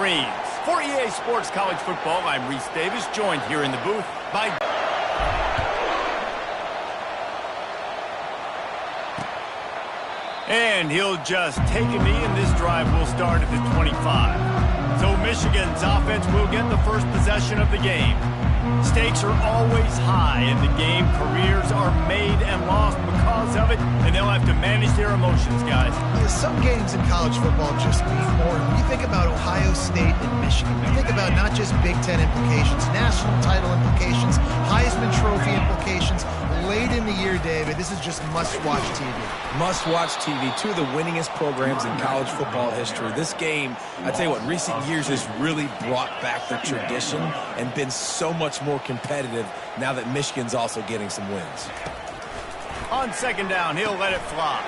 Wolverines. For EA Sports College Football, I'm Reese Davis, joined here in the booth by... And he'll just take a knee, and this drive will start at the 25. So Michigan's offense will get the first possession of the game. Stakes are always high in the game. Careers are made and lost because of it, and they'll have to manage their emotions, guys. Some games in college football just mean more. When you think about Ohio State and Michigan, you think about not just Big Ten implications, national title implications, Heisman Trophy implications. Late in the year, David, this is just must-watch TV. Must-watch TV. Two of the winningest programs in college football history. This game, I tell you what, recent years has really brought back the tradition and been so much more competitive now that Michigan's also getting some wins. On second down, he'll let it fly.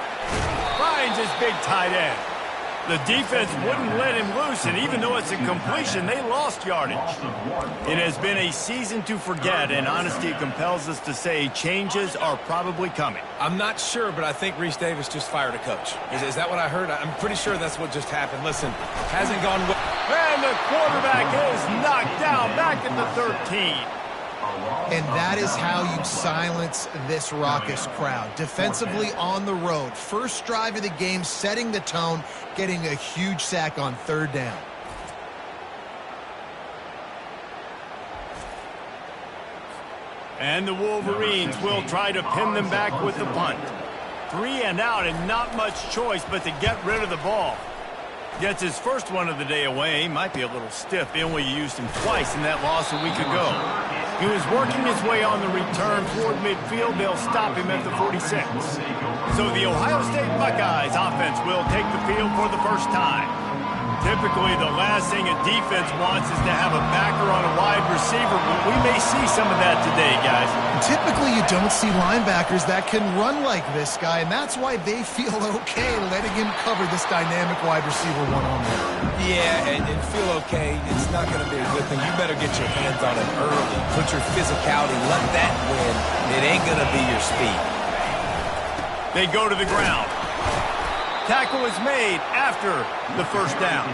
Finds his big tight end. The defense wouldn't let him loose, and even though it's a completion, they lost yardage. It has been a season to forget, and honesty compels us to say changes are probably coming. I'm not sure, but I think Reese Davis just fired a coach. Is that what I heard? I'm pretty sure that's what just happened. Listen, hasn't gone well. And the quarterback is knocked down back at the 13. And that is how you silence this raucous crowd. Defensively on the road. First drive of the game, setting the tone, getting a huge sack on third down. And the Wolverines will try to pin them back with the punt. 3 and out, and not much choice but to get rid of the ball. Gets his first one of the day away. Might be a little stiff. They only used him twice in that loss a week ago. He was working his way on the return toward midfield. They'll stop him at the 46. So the Ohio State Buckeyes offense will take the field for the first time. Typically, the last thing a defense wants is to have a backer on a wide receiver, but we may see some of that today, guys. Typically, you don't see linebackers that can run like this guy, and that's why they feel okay letting him cover this dynamic wide receiver one-on-one. Yeah, and feel okay. It's not going to be a good thing. You better get your hands on him early. Put your physicality. Let that win. It ain't going to be your speed. They go to the ground. Tackle is made after the first down.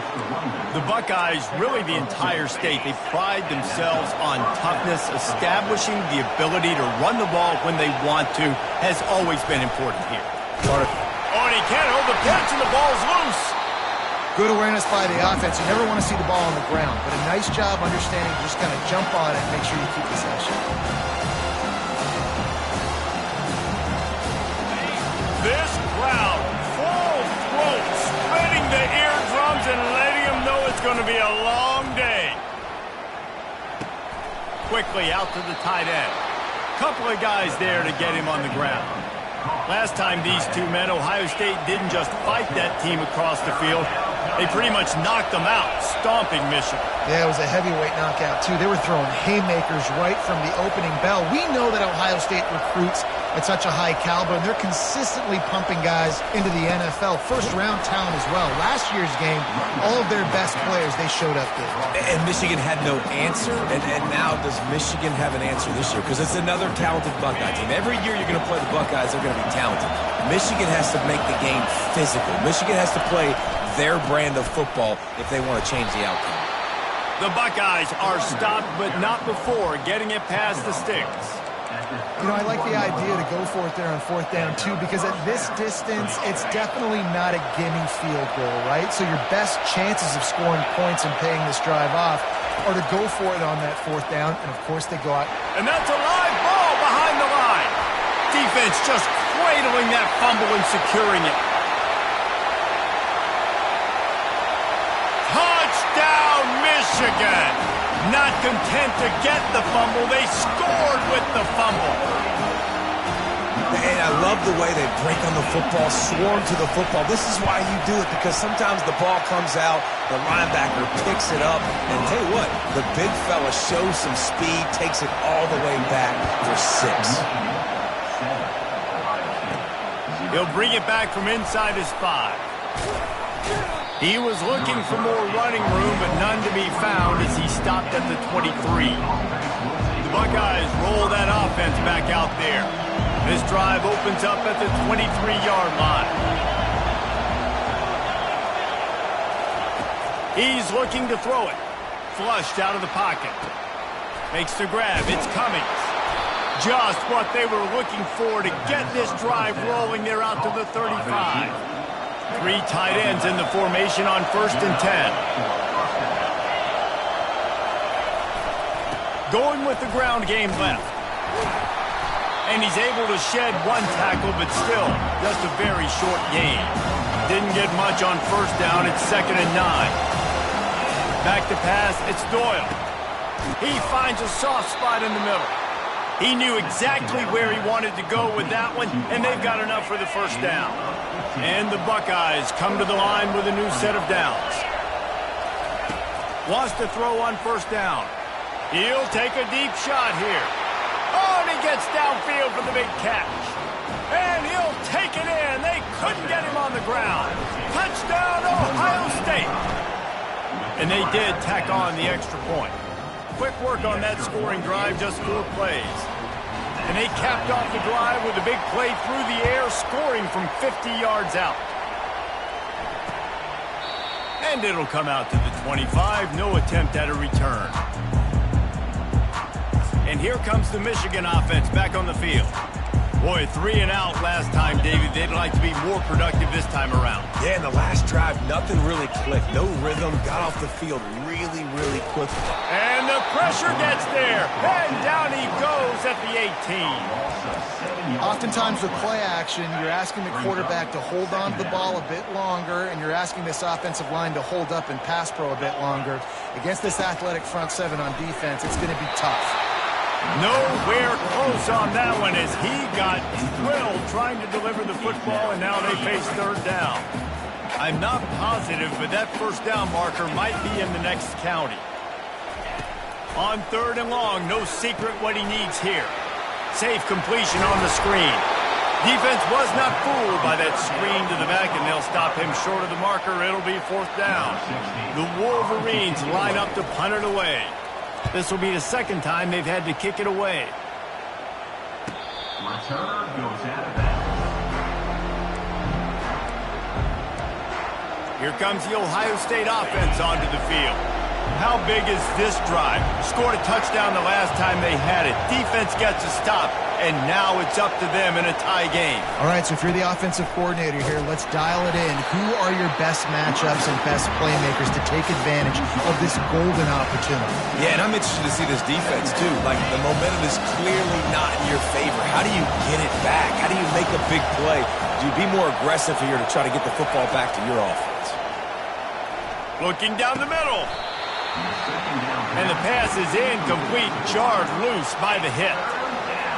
The Buckeyes, really the entire state, they pride themselves on toughness. Establishing the ability to run the ball when they want to has always been important here. Oh, and he can't hold the pitch, and the ball's loose. Good awareness by the offense. You never want to see the ball on the ground, but a nice job understanding to just kind of jump on it and make sure you keep possession. This crowd, full throat, splitting the eardrums and letting them know it's going to be a long day. Quickly out to the tight end. Couple of guys there to get him on the ground. Last time these two met, Ohio State didn't just fight that team across the field. They pretty much knocked them out, stomping Michigan. Yeah, it was a heavyweight knockout, too. They were throwing haymakers right from the opening bell. We know that Ohio State recruits at such a high caliber, and they're consistently pumping guys into the NFL. First-round talent as well. Last year's game, all of their best players, they showed up big. And Michigan had no answer, and now does Michigan have an answer this year? Because it's another talented Buckeye team. Every year you're going to play the Buckeyes, they're going to be talented. Michigan has to make the game physical. Michigan has to play their brand of football if they want to change the outcome. The Buckeyes are stopped, but not before getting it past the sticks. You know, I like the idea to go for it there on fourth down, too, because at this distance, it's definitely not a gimme field goal, right? So your best chances of scoring points and paying this drive off are to go for it on that fourth down, and of course they go out. And that's a live ball behind the line. Defense just cradling that fumble and securing it. Touchdown, Michigan! Not content to get the fumble, they scored with the fumble. And I love the way they break on the football, swarm to the football. This is why you do it, because sometimes the ball comes out, the linebacker picks it up, and tell you what, the big fella shows some speed, takes it all the way back for 6. He'll bring it back from inside his 5. He was looking for more running room, but none to be found as he stopped at the 23. The Buckeyes roll that offense back out there. This drive opens up at the 23-yard line. He's looking to throw it. Flushed out of the pocket. Makes the grab. It's Cummings. Just what they were looking for to get this drive rolling there out to the 35. 3 tight ends in the formation on 1st and 10. Going with the ground game left. And he's able to shed 1 tackle, but still just a very short gain. Didn't get much on 1st down. It's 2nd and 9. Back to pass. It's Doyle. He finds a soft spot in the middle. He knew exactly where he wanted to go with that one, and they've got enough for the 1st down. And the Buckeyes come to the line with a new set of downs. Wants to throw on 1st down. He'll take a deep shot here. Oh, and he gets downfield for the big catch. And he'll take it in. They couldn't get him on the ground. Touchdown, Ohio State. And they did tack on the extra point. Quick work on that scoring drive, just 4 plays. And they capped off the drive with a big play through the air, scoring from 50 yards out. And it'll come out to the 25, no attempt at a return. And here comes the Michigan offense back on the field. Boy, 3 and out last time, Davey. They'd like to be more productive this time around. Yeah, in the last drive, nothing really clicked. No rhythm, got off the field really, really quickly. And the pressure gets there. And down he goes at the 18. Oftentimes with play action, you're asking the quarterback to hold on to the ball a bit longer, and you're asking this offensive line to hold up and pass pro a bit longer. Against this athletic front 7 on defense, it's going to be tough. Nowhere close on that one as he got drilled trying to deliver the football, and now they face 3rd down. I'm not positive, but that 1st down marker might be in the next county. On 3rd and long, no secret what he needs here. Safe completion on the screen. Defense was not fooled by that screen to the back, and they'll stop him short of the marker. It'll be 4th down. The Wolverines line up to punt it away. This will be the 2nd time they've had to kick it away. Return goes out of bounds. Here comes the Ohio State offense onto the field. How big is this drive? Scored a touchdown the last time they had it. Defense gets a stop, and now it's up to them in a tie game. All right, so if you're the offensive coordinator here, let's dial it in. Who are your best matchups and best playmakers to take advantage of this golden opportunity? Yeah, and I'm interested to see this defense, too. Like, the momentum is clearly not in your favor. How do you get it back? How do you make a big play? Do you be more aggressive here to try to get the football back to your offense? Looking down the middle. And the pass is incomplete, jarred loose by the hit.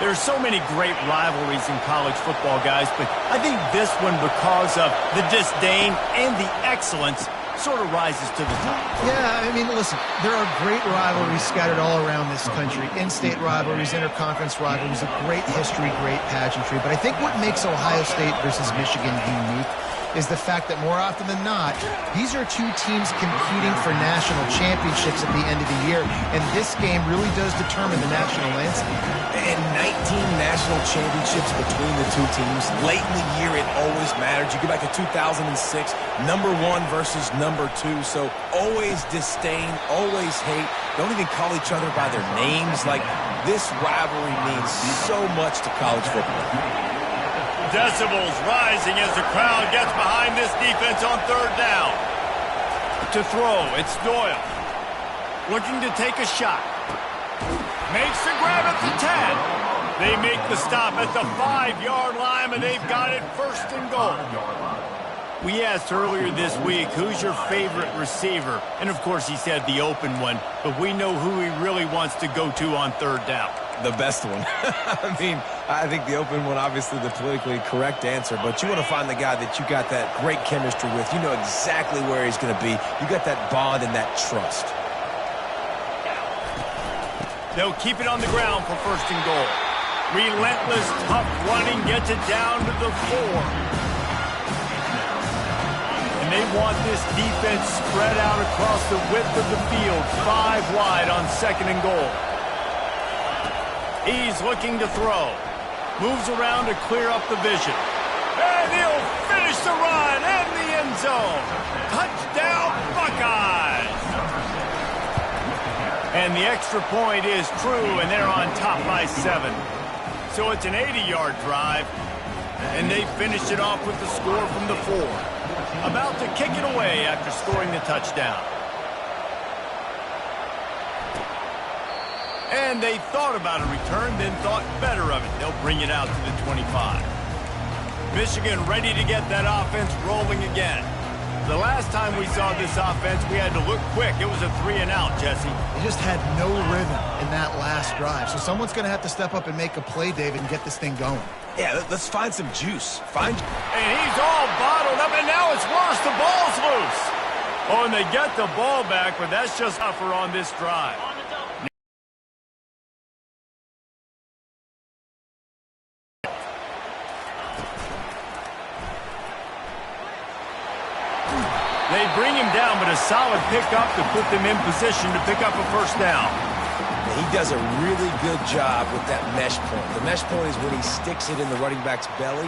There's so many great rivalries in college football, guys, but I think this one, because of the disdain and the excellence, sort of rises to the top. Yeah, I mean, listen, there are great rivalries scattered all around this country. In-state rivalries, interconference rivalries, a great history, great pageantry. But I think what makes Ohio State versus Michigan unique is the fact that more often than not, these are 2 teams competing for national championships at the end of the year, and this game really does determine the national landscape. And 19 national championships between the 2 teams. Late in the year, it always mattered. You go back to 2006, number 1 versus number 2, so always disdain, always hate. Don't even call each other by their names. Like, this rivalry means so much to college football. Decibels rising as the crowd gets behind this defense on 3rd down. To throw, it's Doyle. Looking to take a shot. Makes the grab at the 10. They make the stop at the 5-yard line, and they've got it 1st and goal. We asked earlier this week, who's your favorite receiver? And, of course, he said the open one, but we know who he really wants to go to on 3rd down. The best one. I mean, I think the open one, obviously the politically correct answer, but you want to find the guy that you got that great chemistry with. You know exactly where he's going to be. You got that bond and that trust. They'll keep it on the ground for 1st and goal. Relentless, tough running gets it down to the 4. And they want this defense spread out across the width of the field, 5 wide on 2nd and goal. He's looking to throw. Moves around to clear up the vision. And he'll finish the run in the end zone. Touchdown, Buckeyes! And the extra point is true, and they're on top by 7. So it's an 80-yard drive, and they finished it off with the score from the 4. About to kick it away after scoring the touchdown. And they thought about a return, then thought better of it. They'll bring it out to the 25. Michigan ready to get that offense rolling again. The last time we saw this offense, we had to look quick. It was a 3-and-out, Jesse. They just had no rhythm in that last drive. So someone's going to have to step up and make a play, David, and get this thing going. Yeah, let's find some juice. And he's all bottled up, and now it's worse. The ball's loose. Oh, and they get the ball back, but that's just tougher on this drive. They bring him down, but a solid pickup to put them in position to pick up a first down. He does a really good job with that mesh point. The mesh point is when he sticks it in the running back's belly.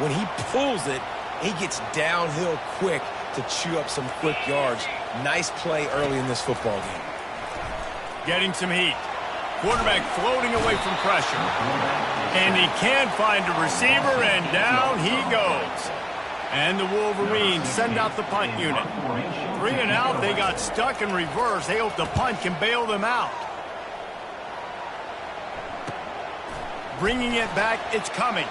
When he pulls it, he gets downhill quick to chew up some quick yards. Nice play early in this football game. Getting some heat. Quarterback floating away from pressure. And he can't find a receiver, and down he goes. And the Wolverines send out the punt unit. 3-and-out, they got stuck in reverse. They hope the punt can bail them out. Bringing it back, it's Cummings.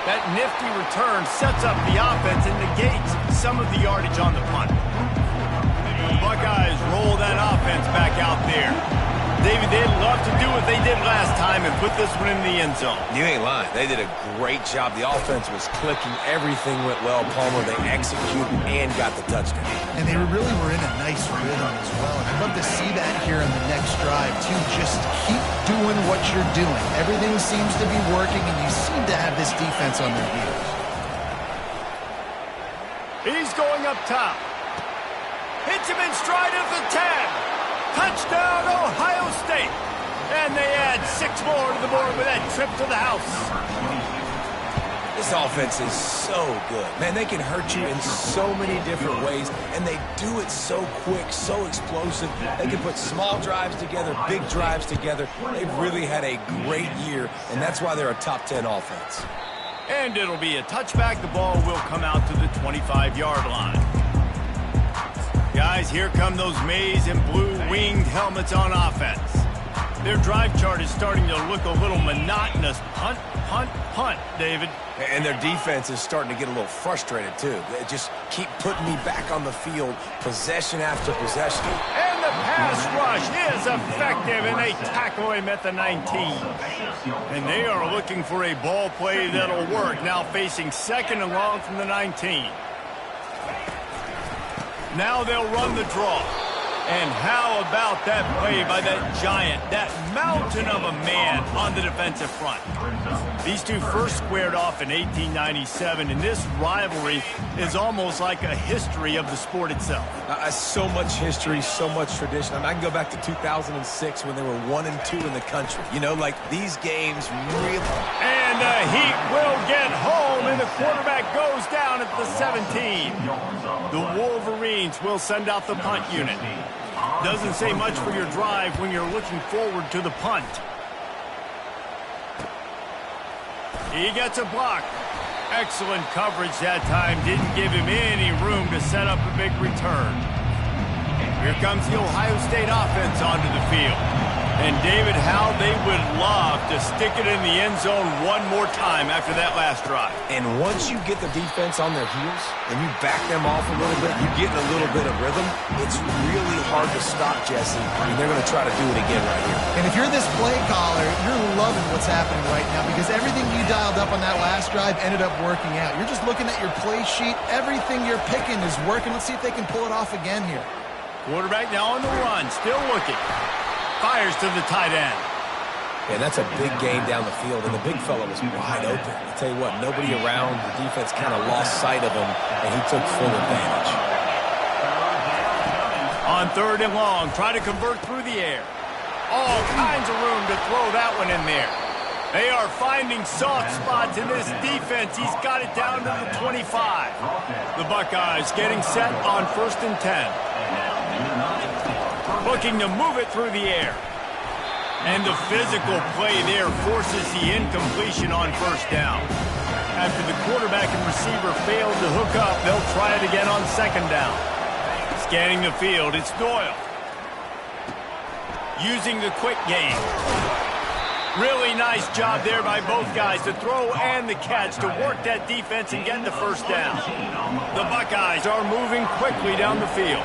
That nifty return sets up the offense and negates some of the yardage on the punt. The Buckeyes roll that offense back out there. David, they'd love to do what they did last time and put this one in the end zone. You ain't lying. They did a great job. The offense was clicking. Everything went well, Palmer. They executed and got the touchdown. And they really were in a nice rhythm as well. And I'd love to see that here in the next drive, too. Just keep doing what you're doing. Everything seems to be working, and you seem to have this defense on their heels. He's going up top. Hits him in stride at the 10. Touchdown, Ohio State. And they add 6 more to the board with that trip to the house. This offense is so good. Man, they can hurt you in so many different ways, and they do it so quick, so explosive. They can put small drives together, big drives together. They've really had a great year, and that's why they're a top 10 offense. And it'll be a touchback. The ball will come out to the 25-yard line. Guys, here come those maize and blue winged helmets on offense. Their drive chart is starting to look a little monotonous. Punt, punt, punt, David. And their defense is starting to get a little frustrated, too. They just keep putting me back on the field, possession after possession. And the pass rush is effective, and they tackle him at the 19. And they are looking for a ball play that'll work, now facing 2nd and long from the 19. Now they'll run the draw. And how about that play by that giant, that mountain of a man on the defensive front? These two first squared off in 1897, and this rivalry is almost like a history of the sport itself. So much history, so much tradition. I mean, I can go back to 2006 when they were 1-2 in the country. You know, like these games really... And the Heat will get home, and the quarterback goes down at the 17. The Wolverines will send out the punt unit. Doesn't say much for your drive when you're looking forward to the punt. He gets a block. Excellent coverage that time. Didn't give him any room to set up a big return. Here comes the Ohio State offense onto the field. And David, how they would love to stick it in the end zone one more time after that last drive. And once you get the defense on their heels and you back them off a little bit, you get in a little bit of rhythm, it's really hard to stop, Jesse. I mean, they're going to try to do it again right here. And if you're this play caller, you're loving what's happening right now because everything you dialed up on that last drive ended up working out. You're just looking at your play sheet. Everything you're picking is working. Let's see if they can pull it off again here. Quarterback now on the run, still looking. Fires to the tight end. And that's a big gain down the field, and the big fella was wide open. I tell you what, nobody around. The defense kind of lost sight of him, and he took full advantage. On 3rd and long, try to convert through the air. All kinds of room to throw that one in there. They are finding soft spots in this defense. He's got it down to the 25. The Buckeyes getting set on 1st and 10. Looking to move it through the air. And the physical play there forces the incompletion on first down. After the quarterback and receiver failed to hook up, they'll try it again on second down. Scanning the field, it's Doyle. Using the quick game. Really nice job there by both guys, the throw and the catch, to work that defense and get the first down. The Buckeyes are moving quickly down the field.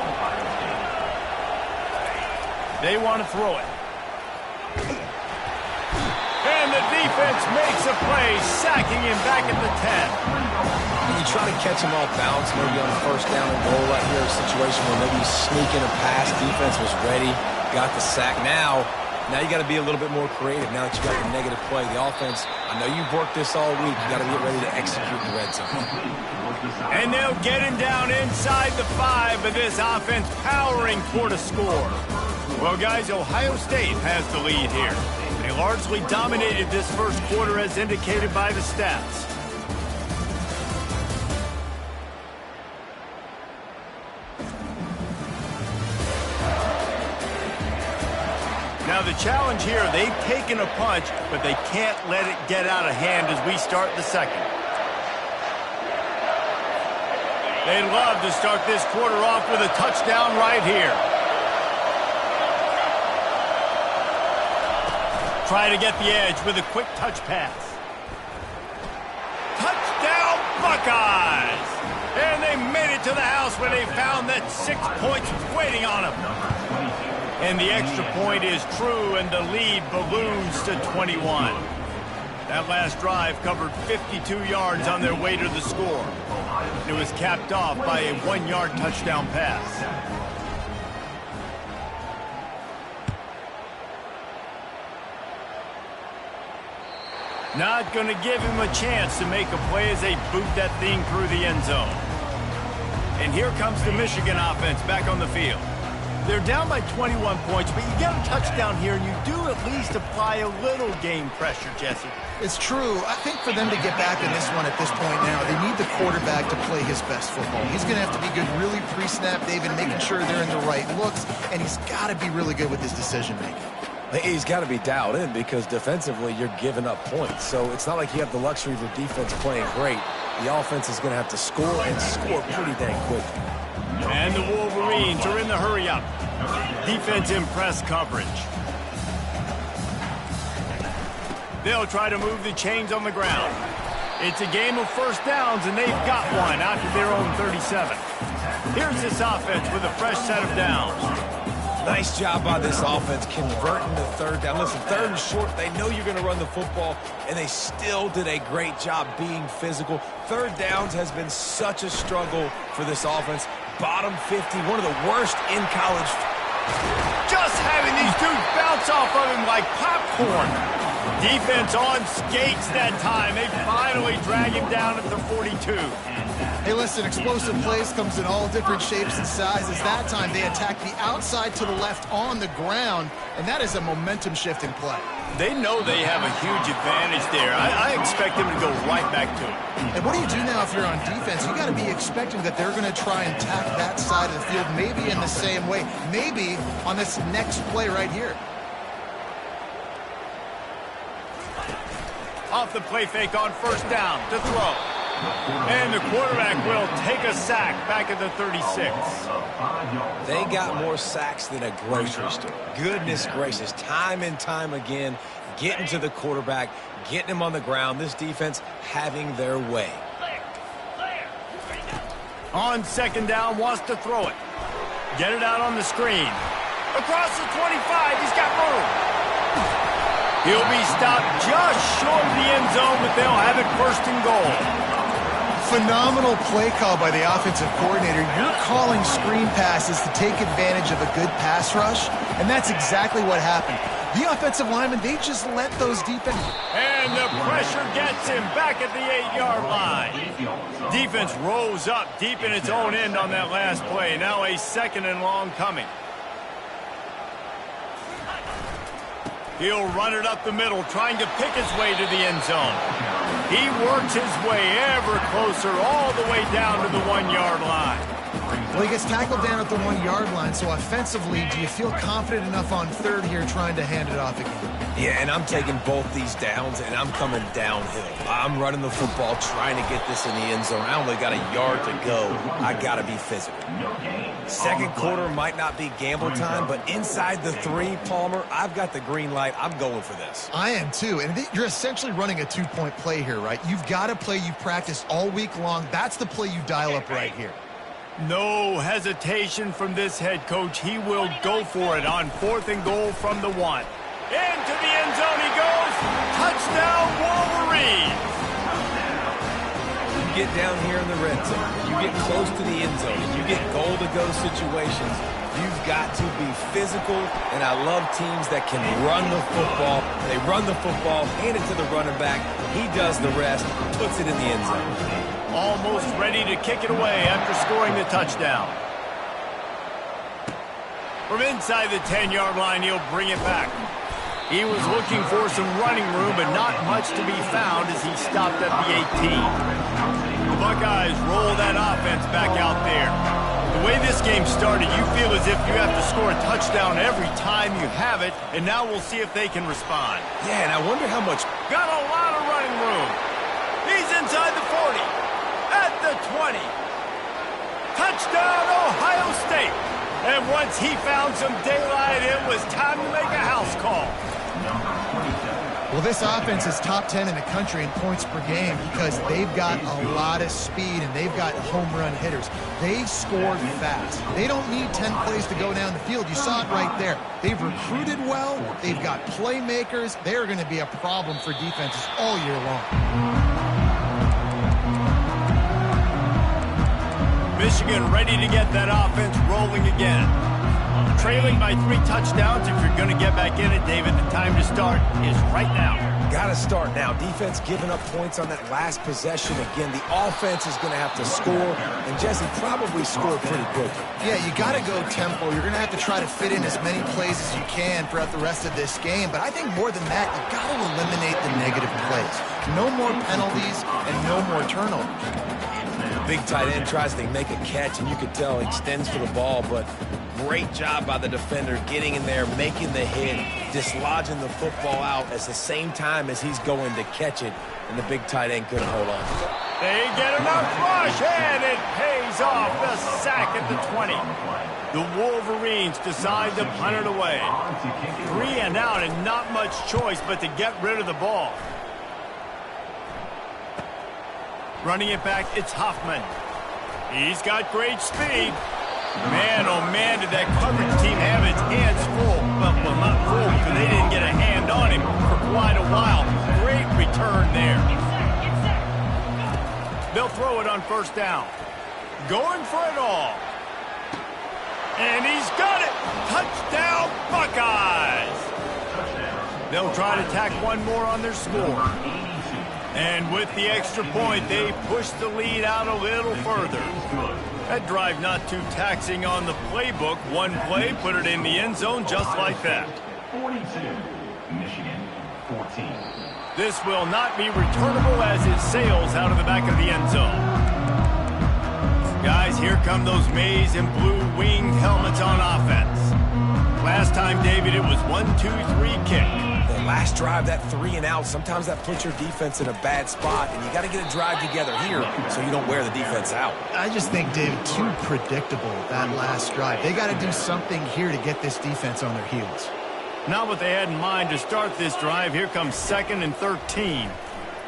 They want to throw it. And the defense makes a play, sacking him back at the 10. You try to catch him off balance, maybe on the first down and goal right here, a situation where maybe he's sneaking a pass. Defense was ready, got the sack. Now you got to be a little bit more creative now that you got the negative play. The offense, I know you've worked this all week. You got to get ready to execute in the red zone. And they'll get him down inside the 5, but this offense powering toward a score. Well, guys, Ohio State has the lead here. They largely dominated this first quarter as indicated by the stats. Now the challenge here, they've taken a punch, but they can't let it get out of hand as we start the second. They'd love to start this quarter off with a touchdown right here. Try to get the edge with a quick touch pass. Touchdown, Buckeyes! And they made it to the house where they found that 6 points waiting on them. And the extra point is true, and the lead balloons to 21. That last drive covered 52 yards on their way to the score. It was capped off by a 1-yard touchdown pass. Not going to give him a chance to make a play as they boot that thing through the end zone. And here comes the Michigan offense back on the field. They're down by 21 points, but you get a touchdown here, and you do at least apply a little game pressure, Jesse. It's true. I think for them to get back in this one at this point now, they need the quarterback to play his best football. He's going to have to be good really pre-snap, David, making sure they're in the right looks, and he's got to be really good with his decision-making. He's got to be dialed in because defensively you're giving up points. So it's not like you have the luxury of your defense playing great. The offense is going to have to score and score pretty dang quick. And the Wolverines are in the hurry-up. Defense in press coverage. They'll try to move the chains on the ground. It's a game of first downs, and they've got one out to their own 37. Here's this offense with a fresh set of downs. Nice job by this offense converting the third down. Listen, third and short, they know you're going to run the football, and they still did a great job being physical. Third downs has been such a struggle for this offense. Bottom 50, one of the worst in college. Just having these dudes bounce off of him like popcorn. Defense on skates that time. They finally drag him down at the 42. Hey, listen, explosive plays comes in all different shapes and sizes. That time they attack the outside to the left on the ground, and that is a momentum-shifting play. They know they have a huge advantage there. I expect them to go right back to it. And what do you do now if you're on defense? You got to be expecting that they're going to try and attack that side of the field, maybe in the same way, maybe on this next play right here. Off the play fake on first down to throw. And the quarterback will take a sack back at the 36. They got more sacks than a grocery store. Goodness gracious, time and time again, getting to the quarterback, getting him on the ground. This defense having their way. On second down, wants to throw it. Get it out on the screen. Across the 25, he's got room. He'll be stopped just short of the end zone, but they'll have it first and goal. Phenomenal play call by the offensive coordinator. You're calling screen passes to take advantage of a good pass rush, and that's exactly what happened. The offensive linemen, they just let those defense... And the pressure gets him back at the 8-yard line. Defense rose up deep in its own end on that last play. Now a second and long coming. He'll run it up the middle, trying to pick his way to the end zone. He works his way ever closer all the way down to the 1-yard line. Well, he gets tackled down at the 1-yard line, so offensively, do you feel confident enough on third here trying to hand it off again? Yeah, and I'm taking both these downs, and I'm coming downhill. I'm running the football, trying to get this in the end zone. I only got a yard to go. I got to be physical. Second quarter might not be gamble time, but inside the 3, Palmer, I've got the green light. I'm going for this. I am too, and you're essentially running a 2-point play here, right? You've got to play you've practiced all week long. That's the play you dial up right here. No hesitation from this head coach. He will go for it on 4th and goal from the 1. Into the end zone he goes. Touchdown, Wolverine. You get down here in the red zone, you get close to the end zone, and you get goal-to-go situations, you've got to be physical, and I love teams that can run the football. They run the football, hand it to the running back, he does the rest, puts it in the end zone. Almost ready to kick it away after scoring the touchdown. From inside the 10-yard line, he'll bring it back. He was looking for some running room, but not much to be found as he stopped at the 18. The Buckeyes roll that offense back out there. The way this game started, you feel as if you have to score a touchdown every time you have it, and now we'll see if they can respond. Yeah, and I wonder how much... Got a lot of running room. He's inside the 40, at the 20. Touchdown, Ohio State. And once he found some daylight, it was time to make a house call. Well, this offense is top 10 in the country in points per game because they've got a lot of speed and they've got home run hitters. They score fast. They don't need 10 plays to go down the field. You saw it right there. They've recruited well. They've got playmakers. They're going to be a problem for defenses all year long. Michigan ready to get that offense rolling again. Trailing by 3 touchdowns. If you're going to get back in it, David, the time to start is right now. Got to start now. Defense giving up points on that last possession. Again, the offense is going to have to score, and Jesse probably scored pretty quickly. Yeah, you got to go tempo. You're going to have to try to fit in as many plays as you can throughout the rest of this game, but I think more than that, you've got to eliminate the negative plays. No more penalties and no more turnovers. Big tight end tries to make a catch, and you can tell he extends for the ball, but great job by the defender getting in there, making the hit, dislodging the football out at the same time as he's going to catch it, and the big tight end couldn't hold on. They get enough rush, and it pays off. The sack at the 20. The Wolverines decide to punt it away. 3 and out, and not much choice but to get rid of the ball. Running it back, it's Hoffman. He's got great speed. Man, oh man, did that coverage team have its hands full. Well, not full because they didn't get a hand on him for quite a while. Great return there. They'll throw it on 1st down. Going for it all. And he's got it. Touchdown, Buckeyes. They'll try to tack one more on their score. And with the extra point, they push the lead out a little further. That drive not too taxing on the playbook. One play, put it in the end zone just like that. 42, Michigan, 14. This will not be returnable as it sails out of the back of the end zone. Guys, here come those maize and blue winged helmets on offense. Last time, David, it was 1-2-3 kick. Last drive, that 3 and out, sometimes that puts your defense in a bad spot, and you got to get a drive together here so you don't wear the defense out. I just think, David, too predictable, that last drive. They got to do something here to get this defense on their heels. Not what they had in mind to start this drive. Here comes 2nd and 13.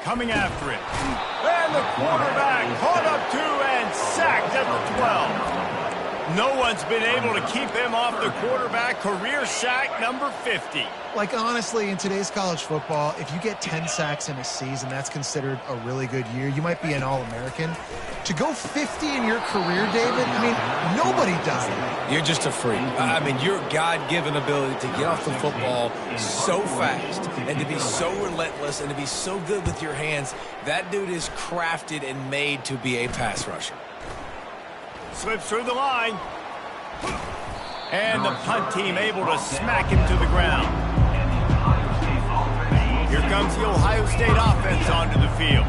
Coming after it. And the quarterback caught up 2 and sacked at the 12. No one's been able to keep him off the quarterback. Career sack number 50. Like, honestly, in today's college football, if you get 10 sacks in a season, that's considered a really good year. You might be an All-American. To go 50 in your career, David, I mean, nobody does that. You're just a freak. I mean, your God-given ability to get off the football so fast and to be so relentless and to be so good with your hands, that dude is crafted and made to be a pass rusher. Slips through the line. And the punt team able to smack him to the ground. Here comes the Ohio State offense onto the field.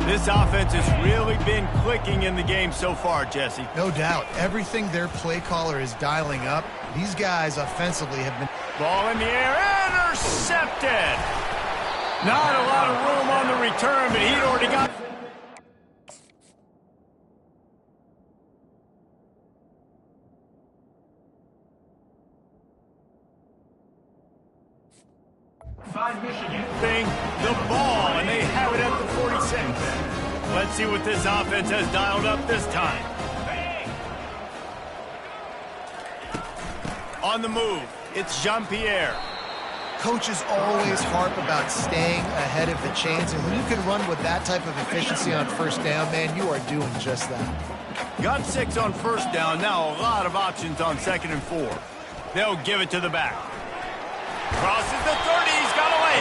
This offense has really been clicking in the game so far, Jesse. No doubt. Everything their play caller is dialing up, these guys offensively have been... Ball in the air, intercepted! Not a lot of room on the return, but he'd already got... Michigan. The ball, and they have it at the 46. Let's see what this offense has dialed up this time. On the move, it's Jean-Pierre. Coaches always harp about staying ahead of the chains, and when you can run with that type of efficiency on first down, man, you are doing just that. Got 6 on first down, now a lot of options on 2nd and 4. They'll give it to the back. Crosses the 30, he's got away.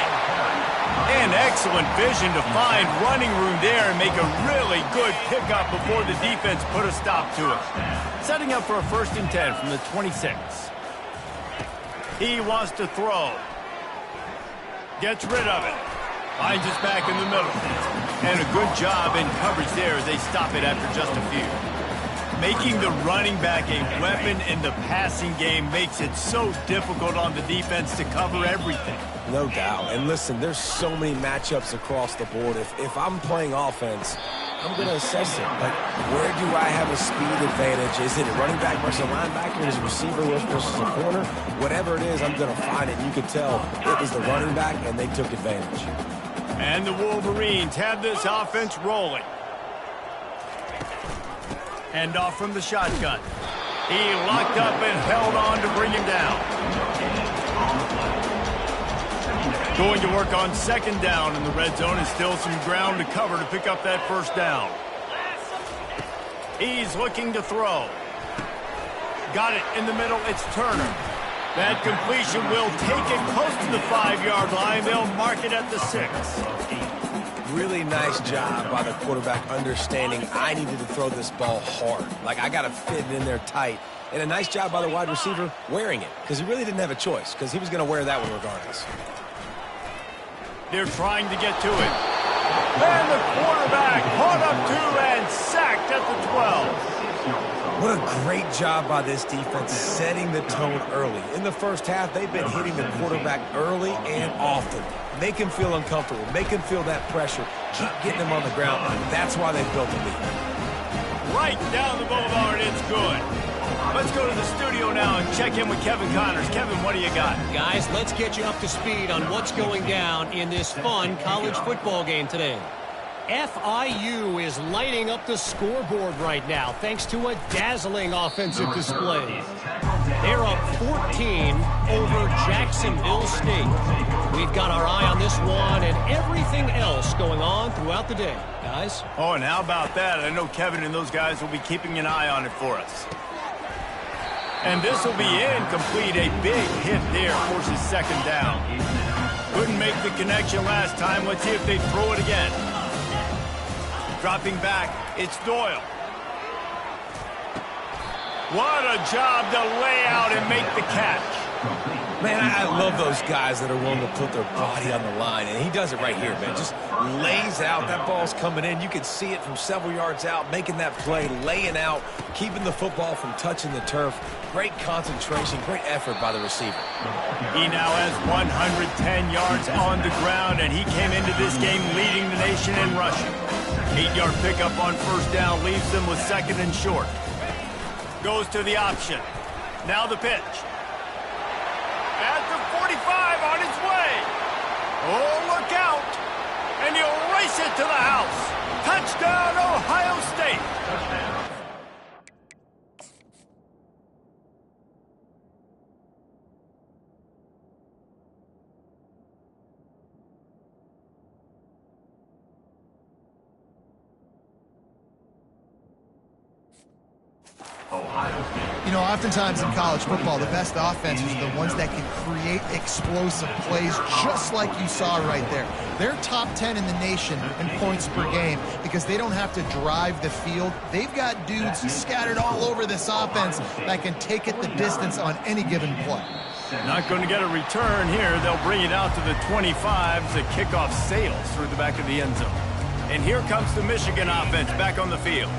And excellent vision to find running room there and make a really good pickup before the defense put a stop to it. Setting up for a 1st and 10 from the 26. He wants to throw. Gets rid of it. Finds us back in the middle. And a good job in coverage there as they stop it after just a few. Making the running back a weapon in the passing game makes it so difficult on the defense to cover everything. No doubt. And listen, there's so many matchups across the board. If I'm playing offense, I'm going to assess it. Like, where do I have a speed advantage? Is it a running back versus a linebacker? Is it a receiver versus a corner? Whatever it is, I'm going to find it. You can tell it was the running back, and they took advantage. And the Wolverines have this offense rolling. Hand off from the shotgun. He locked up and held on to bring him down. Going to work on 2nd down in the red zone, and still some ground to cover to pick up that 1st down. He's looking to throw. Got it in the middle, it's Turner. That completion will take it close to the 5-yard line. They'll mark it at the 6. Really nice job by the quarterback understanding I needed to throw this ball hard. Like, I got to fit it in there tight. And a nice job by the wide receiver wearing it, because he really didn't have a choice, because he was going to wear that one regardless. They're trying to get to it. And the quarterback caught up to and sacked at the 12. What a great job by this defense setting the tone early. In the first half, they've been hitting the quarterback early and often. Make him feel uncomfortable. Make him feel that pressure. Keep getting him on the ground. That's why they built the lead. Right down the boulevard, it's good. Let's go to the studio now and check in with Kevin Connors. Kevin, what do you got? Guys, let's get you up to speed on what's going down in this fun college football game today. FIU is lighting up the scoreboard right now thanks to a dazzling offensive display. They're up 14 over Jacksonville State. We've got our eye on this one and everything else going on throughout the day. Guys? Oh, and how about that? I know Kevin and those guys will be keeping an eye on it for us. And this will be incomplete. A big hit there forces 2nd down. Couldn't make the connection last time. Let's see if they throw it again. Dropping back, it's Doyle. What a job to lay out and make the catch. Man, I love those guys that are willing to put their body on the line, and he does it right here, man. Just lays out. That ball's coming in. You can see it from several yards out, making that play, laying out, keeping the football from touching the turf. Great concentration, great effort by the receiver. He now has 110 yards on the ground, and he came into this game leading the nation in rushing. 8-yard pickup on 1st down leaves them with 2nd and short. Goes to the option. Now the pitch. At the 45 on its way. Oh, look out. And he'll race it to the house. Touchdown, Ohio State. Touchdown. You know, oftentimes in college football, the best offenses are the ones that can create explosive plays, just like you saw right there. They're top 10 in the nation in points per game because they don't have to drive the field. They've got dudes scattered all over this offense that can take it the distance on any given play. Not going to get a return here. They'll bring it out to the 25 as the kickoff sails through the back of the end zone. And here comes the Michigan offense back on the field.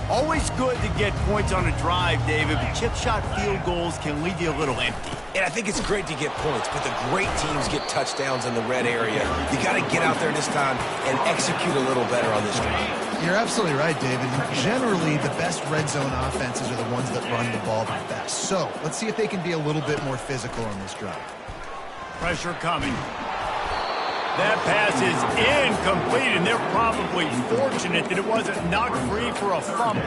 Always good to get points on a drive, David, but chip shot field goals can leave you a little empty. And I think it's great to get points, but the great teams get touchdowns in the red area. You got to get out there this time and execute a little better on this drive. You're absolutely right, David. Generally, the best red zone offenses are the ones that run the ball the best. So let's see if they can be a little bit more physical on this drive. Pressure coming. That pass is incomplete, and they're probably fortunate that it wasn't knocked free for a fumble.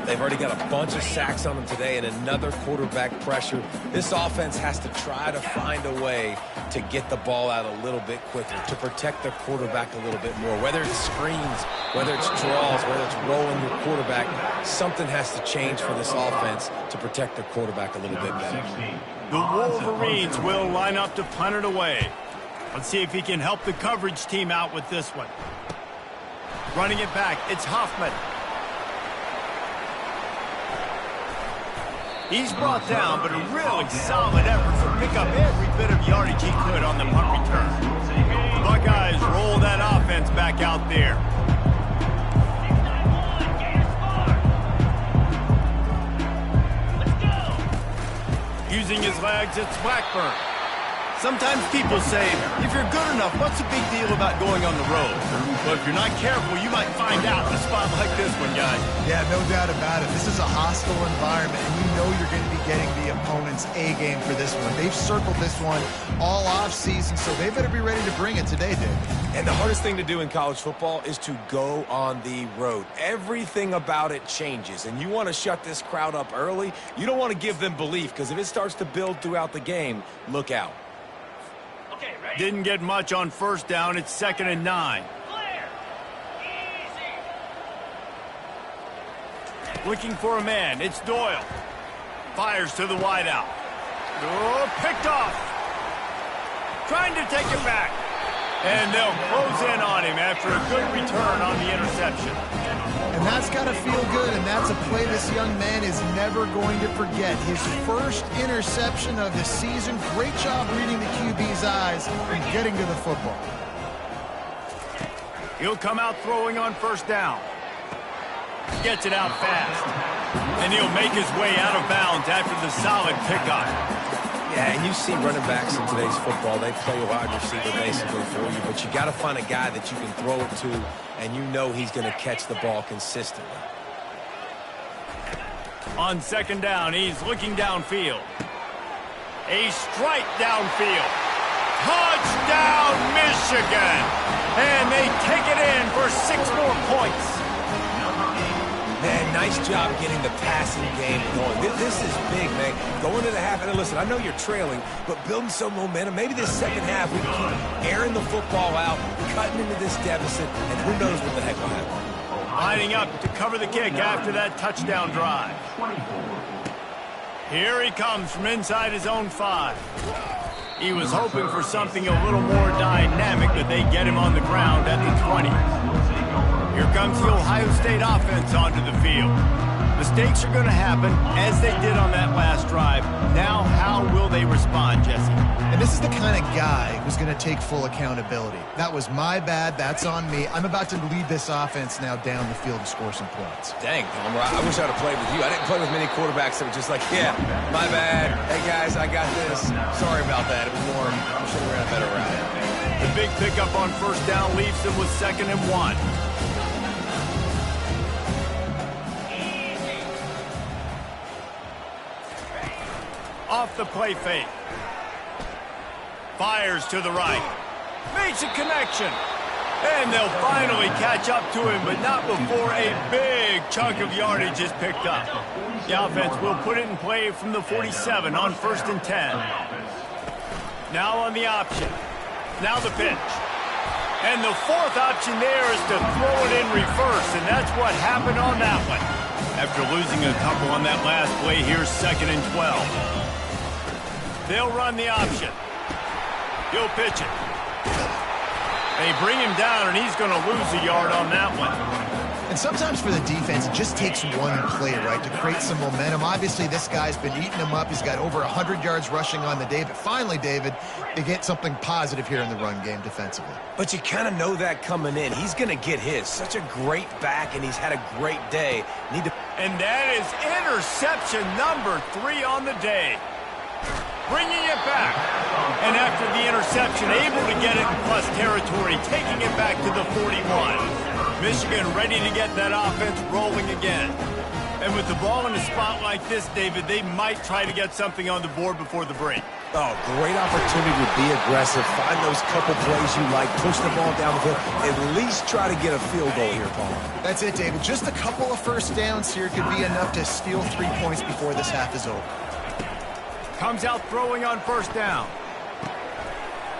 They've already got a bunch of sacks on them today and another quarterback pressure. This offense has to try to find a way to get the ball out a little bit quicker, to protect their quarterback a little bit more. Whether it's screens, whether it's draws, whether it's rolling your quarterback, something has to change for this offense to protect their quarterback a little bit better. The Wolverines will line up to punt it away. Let's see if he can help the coverage team out with this one. Running it back, it's Hoffman. He's brought down, but a really solid effort to pick up every bit of yardage he could on the punt return. The Buckeyes roll that offense back out there. Using his legs, it's Blackburn. Sometimes people say, if you're good enough, what's the big deal about going on the road? But if you're not careful, you might find out in a spot like this one, guys. Yeah, no doubt about it. This is a hostile environment, and you know you're going to be getting the opponent's A game for this one. They've circled this one all off-season, so they better be ready to bring it today, Dave. And the hardest thing to do in college football is to go on the road. Everything about it changes, and you want to shut this crowd up early. You don't want to give them belief, because if it starts to build throughout the game, look out. Didn't get much on first down. It's 2nd and 9. Looking for a man. It's Doyle. Fires to the wideout. Oh, picked off. Trying to take it back. And they'll close in on him after a good return on the interception. And that's got to feel good, and that's a play this young man is never going to forget. His first interception of the season. Great job reading the QB's eyes and getting to the football. He'll come out throwing on first down. Gets it out fast. And he'll make his way out of bounds after the solid pickup. Yeah, and you see running backs in today's football, they play wide receiver basically for you, but you got to find a guy that you can throw it to, and you know he's going to catch the ball consistently. On 2nd down, he's looking downfield. A strike downfield. Touchdown, Michigan! And they take it in for 6 more points. Man, nice job getting the passing game going. This is big, man. Going to the half, and listen, I know you're trailing, but building some momentum. Maybe this second half we can keep airing the football out, cutting into this deficit, and who knows what the heck will happen. Lining up to cover the kick after that touchdown drive. Here he comes from inside his own 5. He was hoping for something a little more dynamic, but they get him on the ground at the 20. Here comes the Ohio State offense onto the field. Mistakes are going to happen, as they did on that last drive. Now, how will they respond, Jesse? And this is the kind of guy who's going to take full accountability. That was my bad. That's on me. I'm about to lead this offense now down the field to score some points. Dang, Palmer, I wish I'd have played with you. I didn't play with many quarterbacks that were just like, yeah, my bad. Hey, guys, I got this. Sorry about that. It was more, I should have ran a better route. The big pickup on first down leaves them with 2nd and 1. Off the play fake. Fires to the right. Makes a connection. And they'll finally catch up to him, but not before a big chunk of yardage is picked up. The offense will put it in play from the 47 on 1st and 10. Now on the option. Now the pitch. And the 4th option there is to throw it in reverse, and that's what happened on that one. After losing a couple on that last play, here's 2nd and 12. They'll run the option. He'll pitch it. They bring him down, and he's going to lose a yard on that one. And sometimes for the defense, it just takes one play, right, to create some momentum. Obviously, this guy's been eating them up. He's got over 100 yards rushing on the day. But finally, David, they get something positive here in the run game defensively. But you kind of know that coming in. He's going to get his. Such a great back, and he's had a great day. And that is interception number 3 on the day. Bringing it back. And after the interception, able to get it in plus territory, taking it back to the 41. Michigan ready to get that offense rolling again. And with the ball in a spot like this, David, they might try to get something on the board before the break. Oh, great opportunity to be aggressive. Find those couple plays you like. Push the ball down the field. At least try to get a field goal here, Paul. That's it, David. Just a couple of first downs here could be enough to steal 3 points before this half is over. Comes out throwing on first down.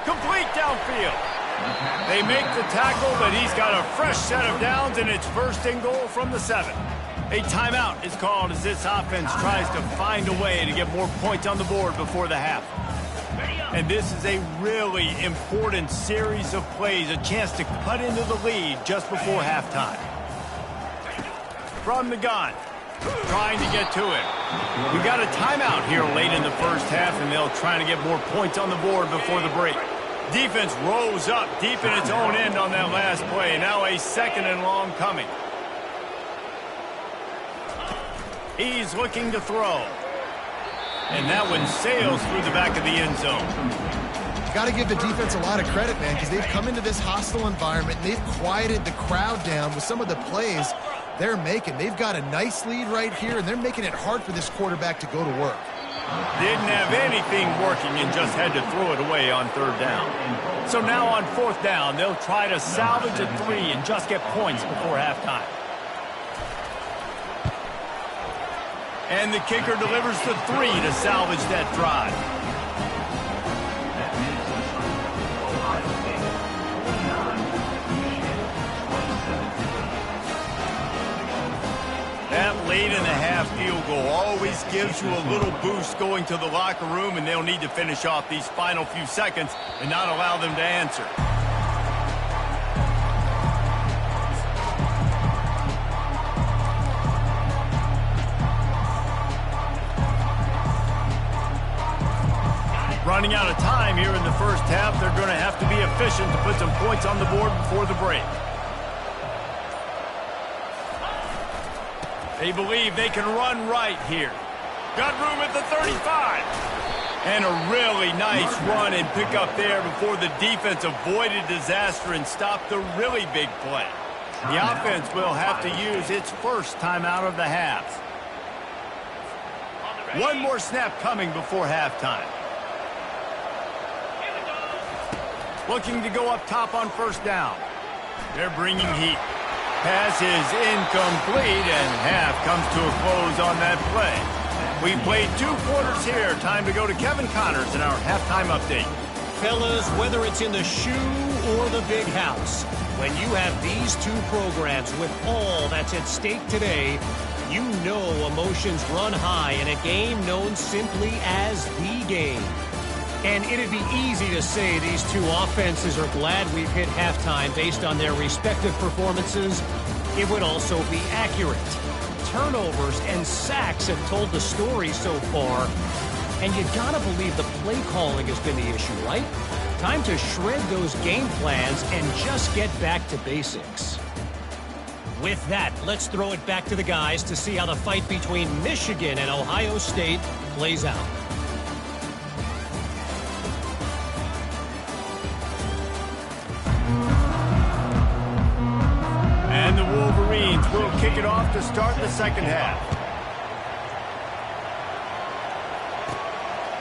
Complete downfield. They make the tackle, but he's got a fresh set of downs, and it's first and goal from the 7. A timeout is called as this offense tries to find a way to get more points on the board before the half. And this is a really important series of plays, a chance to cut into the lead just before halftime. From the gun, trying to get to it. We got a timeout here late in the first half, and they'll try to get more points on the board before the break. Defense rose up deep in its own end on that last play. Now a second and long coming. He's looking to throw. And that one sails through the back of the end zone. Got to give the defense a lot of credit, man, because they've come into this hostile environment, and they've quieted the crowd down with some of the plays they're making. They've got a nice lead right here, and they're making it hard for this quarterback to go to work. Didn't have anything working and just had to throw it away on third down. So now on fourth down, they'll try to salvage a 3 and just get points before halftime. And the kicker delivers the 3 to salvage that drive. That late in the half field goal always gives you a little boost going to the locker room, and they'll need to finish off these final few seconds and not allow them to answer. Running out of time here in the first half, they're going to have to be efficient to put some points on the board before the break. They believe they can run right here. Got room at the 35. And a really nice run and pick up there before the defense avoided disaster and stopped the really big play. The offense will have to use its first timeout of the half. One more snap coming before halftime. Looking to go up top on first down. They're bringing heat. Pass is incomplete, and half comes to a close on that play. We played 2 quarters here. Time to go to Kevin Connors in our halftime update. Fellas, whether it's in the shoe or the big house, when you have these 2 programs with all that's at stake today, you know emotions run high in a game known simply as the game. And it'd be easy to say these 2 offenses are glad we've hit halftime based on their respective performances. It would also be accurate. Turnovers and sacks have told the story so far. And you gotta believe the play calling has been the issue, right? Time to shred those game plans and just get back to basics. With that, let's throw it back to the guys to see how the fight between Michigan and Ohio State plays out. And the Wolverines will kick it off to start the second half.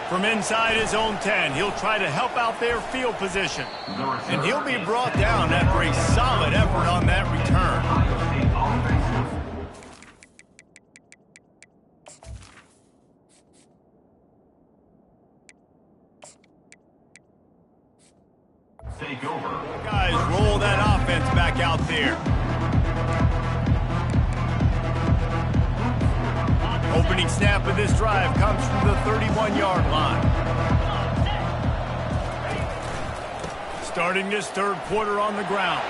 From inside his own 10, he'll try to help out their field position. And he'll be brought down after a solid effort on that return. Take over. Guys, roll that offense back out there. Opening snap of this drive comes from the 31-yard line. Starting this third quarter on the ground.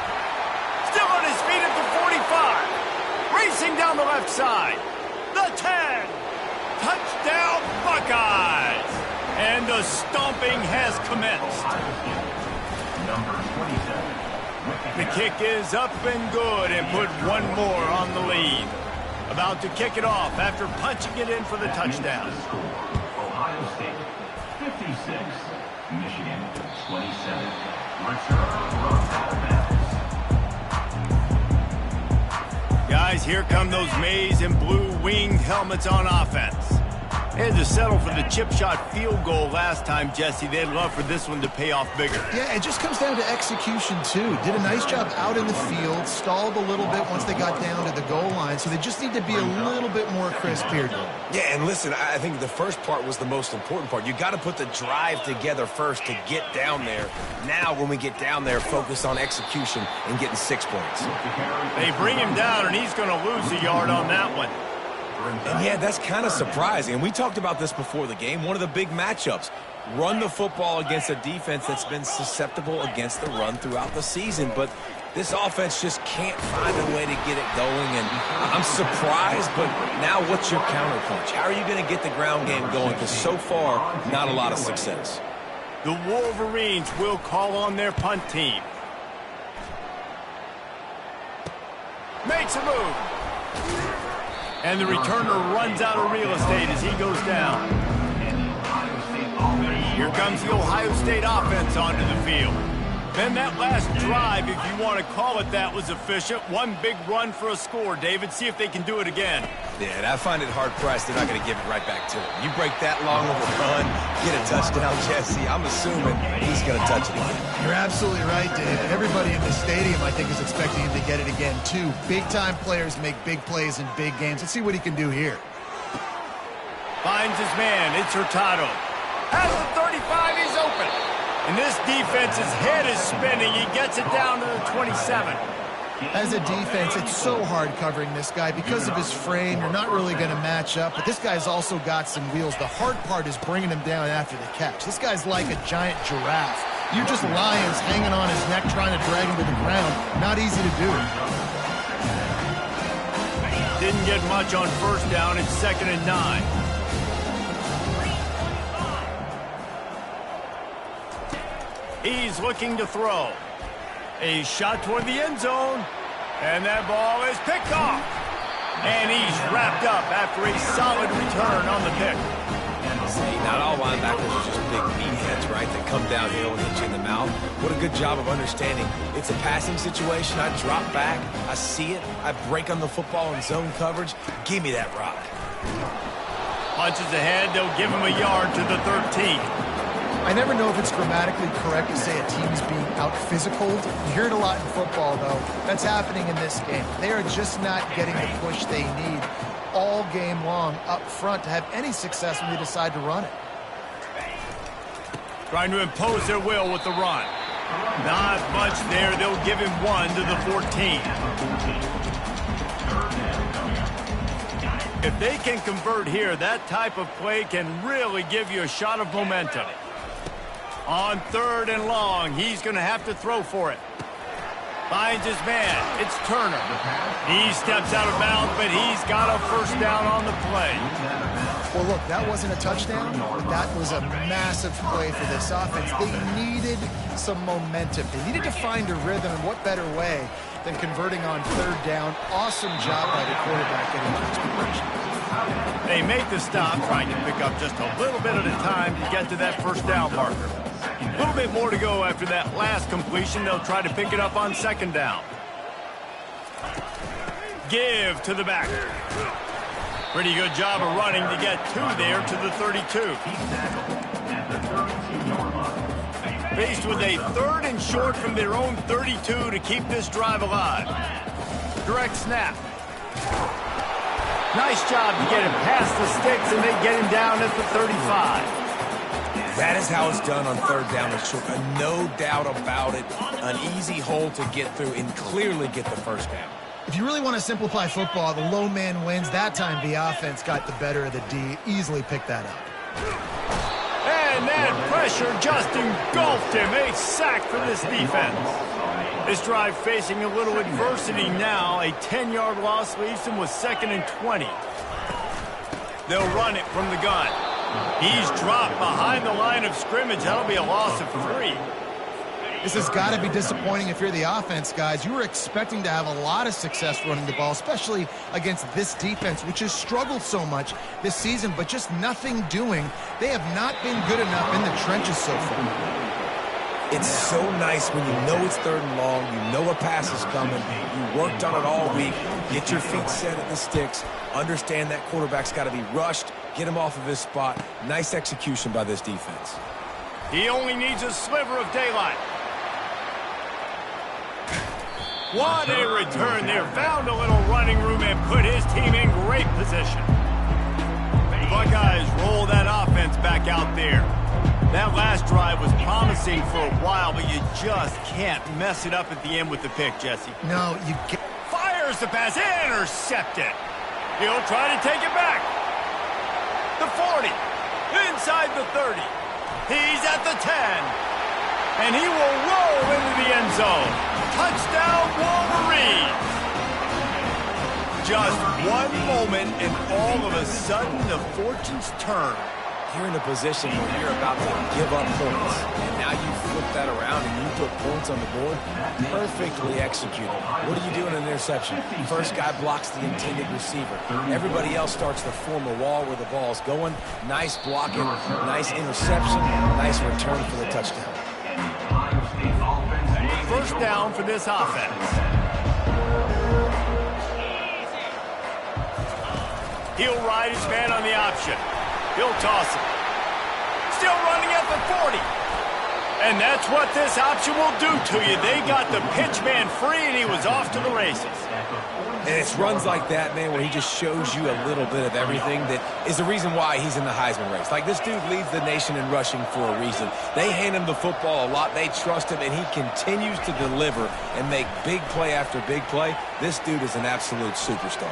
Still on his feet at the 45. racing down the left side. The 10. Touchdown, Buckeyes. And the stomping has commenced. Number 27. The kick is up and good and put one more on the lead. About to kick it off after punching it in for the touchdown. Ohio State 56, Michigan 27. Return offense. Guys, here come those maize and blue winged helmets on offense. They had to settle for the chip shot field goal last time, Jesse. They'd love for this one to pay off bigger. Yeah, it just comes down to execution, too. Did a nice job out in the field, stalled a little bit once they got down to the goal line, so they just need to be a little bit more crisp here. Yeah, and listen, I think the first part was the most important part. You got to put the drive together first to get down there. Now, when we get down there, focus on execution and getting 6 points. They bring him down, and he's going to lose a yard on that one. And yeah, that's kind of surprising. And we talked about this before the game. One of the big matchups. Run the football against a defense that's been susceptible against the run throughout the season. But this offense just can't find a way to get it going. And I'm surprised, but now what's your counterpunch? How are you going to get the ground game going? Because so far, not a lot of success. The Wolverines will call on their punt team. Makes a move. And the returner runs out of real estate as he goes down. Here comes the Ohio State offense onto the field. Then that last drive, if you want to call it that, was efficient. One big run for a score, David. See if they can do it again. Yeah, and I find it hard-pressed they're not going to give it right back to him. You break that long of a run, get a touchdown, Jesse, I'm assuming he's going to touch it again. You're absolutely right, Dave. Everybody in the stadium, I think, is expecting him to get it again, too. Big-time players make big plays in big games. Let's see what he can do here. Finds his man. It's Hurtado. Has the 35. He's open. And this defense's head is spinning. He gets it down to the 27. As a defense, it's so hard covering this guy. Because of his frame, you're not really going to match up. But this guy's also got some wheels. The hard part is bringing him down after the catch. This guy's like a giant giraffe. You're just lions hanging on his neck trying to drag him to the ground. Not easy to do. Didn't get much on first down. It's 2nd and 9. He's looking to throw. A shot toward the end zone. And that ball is picked off. And he's wrapped up after a solid return on the pick. See, not all linebackers are just big meatheads, right, that come downhill and hit you in the mouth. What a good job of understanding. It's a passing situation. I drop back. I see it. I break on the football in zone coverage. Give me that rock. Punches ahead. They'll give him a yard to the 13. I never know if it's grammatically correct to say a team is being out-physicaled. You hear it a lot in football, though. That's happening in this game. They are just not getting the push they need all game long up front to have any success when they decide to run it. Trying to impose their will with the run. Not much there. They'll give him one to the 14. If they can convert here, that type of play can really give you a shot of momentum. On 3rd and long, he's going to have to throw for it. Finds his man. It's Turner. He steps out of bounds, but he's got a first down on the play. Well, look, that wasn't a touchdown, but that was a massive play for this offense. They needed some momentum. They needed to find a rhythm, and what better way than converting on 3rd down. Awesome job by the quarterback getting to his position. They make the stop, trying to pick up just a little bit at a time to get to that first down marker. A little bit more to go after that last completion. They'll try to pick it up on 2nd down. Give to the back. Pretty good job of running to get 2 there to the 32. Faced with a 3rd and short from their own 32 to keep this drive alive. Direct snap. Nice job to get him past the sticks, and they get him down at the 35. That is how it's done on 3rd down and short. No doubt about it. An easy hole to get through and clearly get the first down. If you really want to simplify football, the low man wins. That time the offense got the better of the D. Easily picked that up. And that pressure just engulfed him. A sack for this defense. This drive facing a little adversity now. A 10-yard loss leaves him with 2nd and 20. They'll run it from the gun. He's dropped behind the line of scrimmage. That'll be a loss of 3. This has got to be disappointing if you're the offense, guys. You were expecting to have a lot of success running the ball, especially against this defense, which has struggled so much this season, but just nothing doing. They have not been good enough in the trenches so far. It's so nice when you know it's 3rd and long, you know a pass is coming, you worked on it all week, get your feet set at the sticks, understand that quarterback's got to be rushed, get him off of his spot. Nice execution by this defense. He only needs a sliver of daylight. What a return there. Found a little running room and put his team in great position. The Buckeyes roll that offense back out there. That last drive was promising for a while, but you just can't mess it up at the end with the pick, Jesse. No, you get... Fires the pass, intercepted. He'll try to take it back. The 40, inside the 30. He's at the 10. And he will roll into the end zone. Touchdown, Wolverine. Just one moment, and all of a sudden, the fortunes turn. You're in a position where you're about to give up points, and now you flip that around and you put points on the board. Perfectly executed. What do you do in an interception? First guy blocks the intended receiver. Everybody else starts to form a wall where the ball's going. Nice blocking, nice interception, nice return for the touchdown. First down for this offense. He'll ride his man on the option. He'll toss it. Still running at the 40. And that's what this option will do to you. They got the pitch man free, and he was off to the races. And it's runs like that, man, where he just shows you a little bit of everything that is the reason why he's in the Heisman race. Like, this dude leads the nation in rushing for a reason. They hand him the football a lot. They trust him, and he continues to deliver and make big play after big play. This dude is an absolute superstar.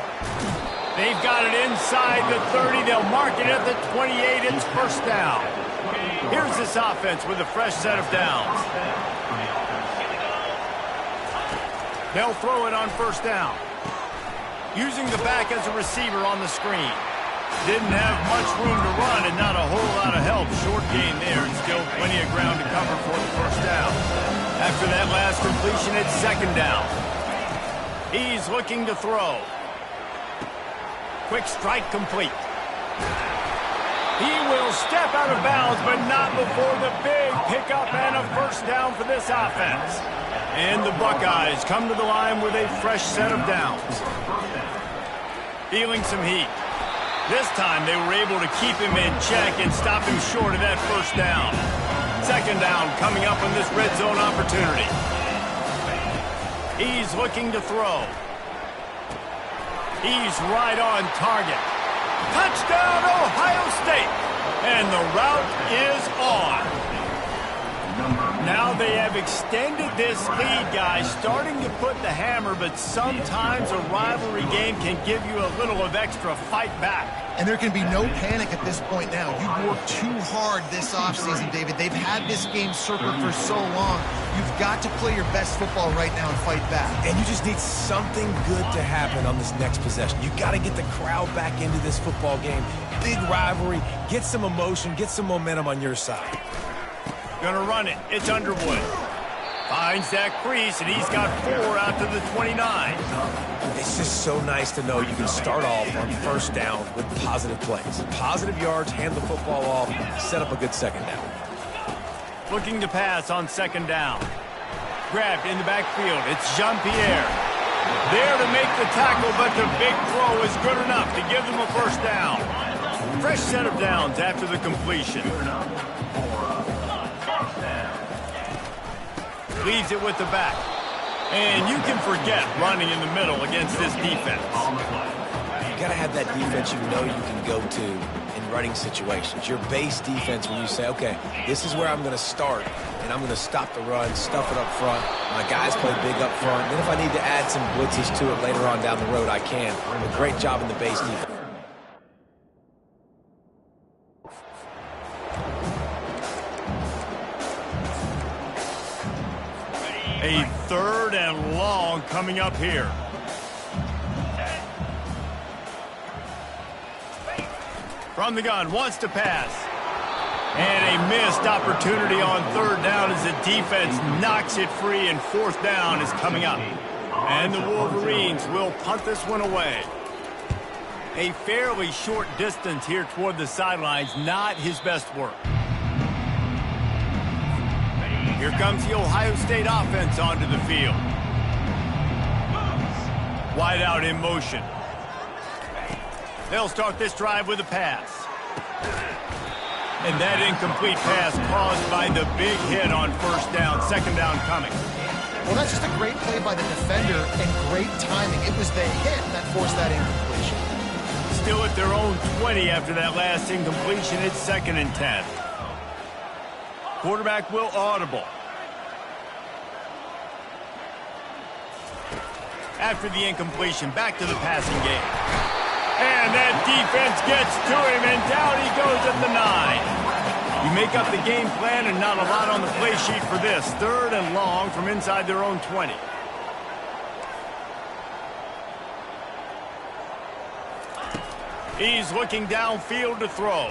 They've got it inside the 30. They'll mark it at the 28. It's first down. Here's this offense with a fresh set of downs. They'll throw it on first down. Using the back as a receiver on the screen. Didn't have much room to run and not a whole lot of help. Short gain there and still plenty of ground to cover for the first down. After that last completion, it's second down. He's looking to throw. Quick strike complete. He will step out of bounds, but not before the big pickup and a first down for this offense. And the Buckeyes come to the line with a fresh set of downs. Feeling some heat. This time they were able to keep him in check and stop him short of that first down. Second down coming up on this red zone opportunity. He's looking to throw. He's right on target. Touchdown, Ohio State. And the route is on. Now they have extended this lead, guys, starting to put the hammer, but sometimes a rivalry game can give you a little of extra fight back. And there can be no panic at this point now. You've worked too hard this offseason, David. They've had this game circled for so long. You've got to play your best football right now and fight back. And you just need something good to happen on this next possession. You got to get the crowd back into this football game. Big rivalry. Get some emotion. Get some momentum on your side. Gonna run it. It's Underwood. Finds that crease, and he's got 4 out to the 29. It's just so nice to know you can start off on first down with positive plays. Positive yards, hand the football off, set up a good second down. Looking to pass on second down. Grabbed in the backfield. It's Jean-Pierre. There to make the tackle, but the big throw is good enough to give them a first down. Fresh set of downs after the completion. Leaves it with the back. And you can forget running in the middle against this defense. You got to have that defense you know you can go to in running situations. Your base defense when you say, okay, this is where I'm going to start, and I'm going to stop the run, stuff it up front. My guys play big up front. Then if I need to add some blitzes to it later on down the road, I can. A great job in the base defense. A 3rd and long coming up here. From the gun, wants to pass. And a missed opportunity on 3rd down as the defense knocks it free, and 4th down is coming up. And the Wolverines will punt this one away. A fairly short distance here toward the sidelines, not his best work. Here comes the Ohio State offense onto the field. Wide out in motion. They'll start this drive with a pass. And that incomplete pass caused by the big hit on 1st down, 2nd down coming. Well, that's just a great play by the defender and great timing. It was the hit that forced that incompletion. Still at their own 20 after that last incompletion. It's 2nd and 10. Quarterback will audible. After the incompletion, back to the passing game. And that defense gets to him, and down he goes at the 9. You make up the game plan, and not a lot on the play sheet for this. 3rd and long from inside their own 20. He's looking downfield to throw.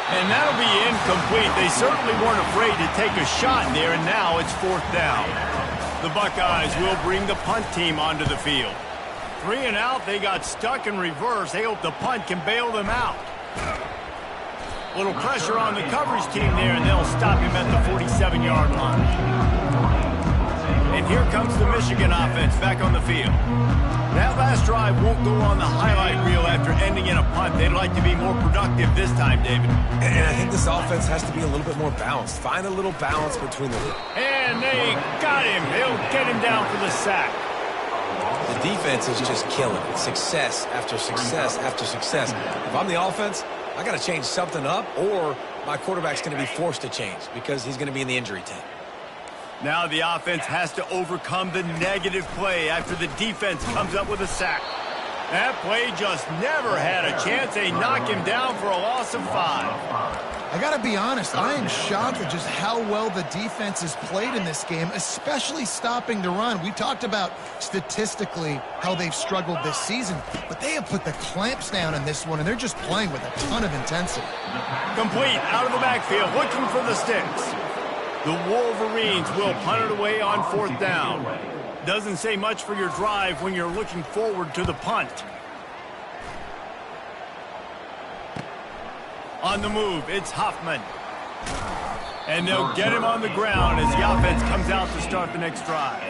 And that'll be incomplete. They certainly weren't afraid to take a shot there, and now it's 4th down. The Buckeyes will bring the punt team onto the field. 3 and out, they got stuck in reverse. They hope the punt can bail them out. Little pressure on the coverage team there, and they'll stop him at the 47-yard line. And here comes the Michigan offense back on the field. That last drive won't go on the highlight reel after ending in a punt. They'd like to be more productive this time, David. And I think this offense has to be a little bit more balanced. Find a little balance between the... And they got him. They'll get him down for the sack. The defense is just killing it. Success after success after success. If I'm the offense, I got to change something up, or my quarterback's going to be forced to change because he's going to be in the injury tent. Now the offense has to overcome the negative play after the defense comes up with a sack. That play just never had a chance. They knock him down for a loss of 5. I got to be honest, I am shocked at just how well the defense has played in this game, especially stopping the run. We talked about statistically how they've struggled this season, but they have put the clamps down in this one, and they're just playing with a ton of intensity. Complete out of the backfield, looking for the sticks. The Wolverines will punt it away on 4th down. Doesn't say much for your drive when you're looking forward to the punt. On the move, it's Hoffman. And they'll get him on the ground as the offense comes out to start the next drive.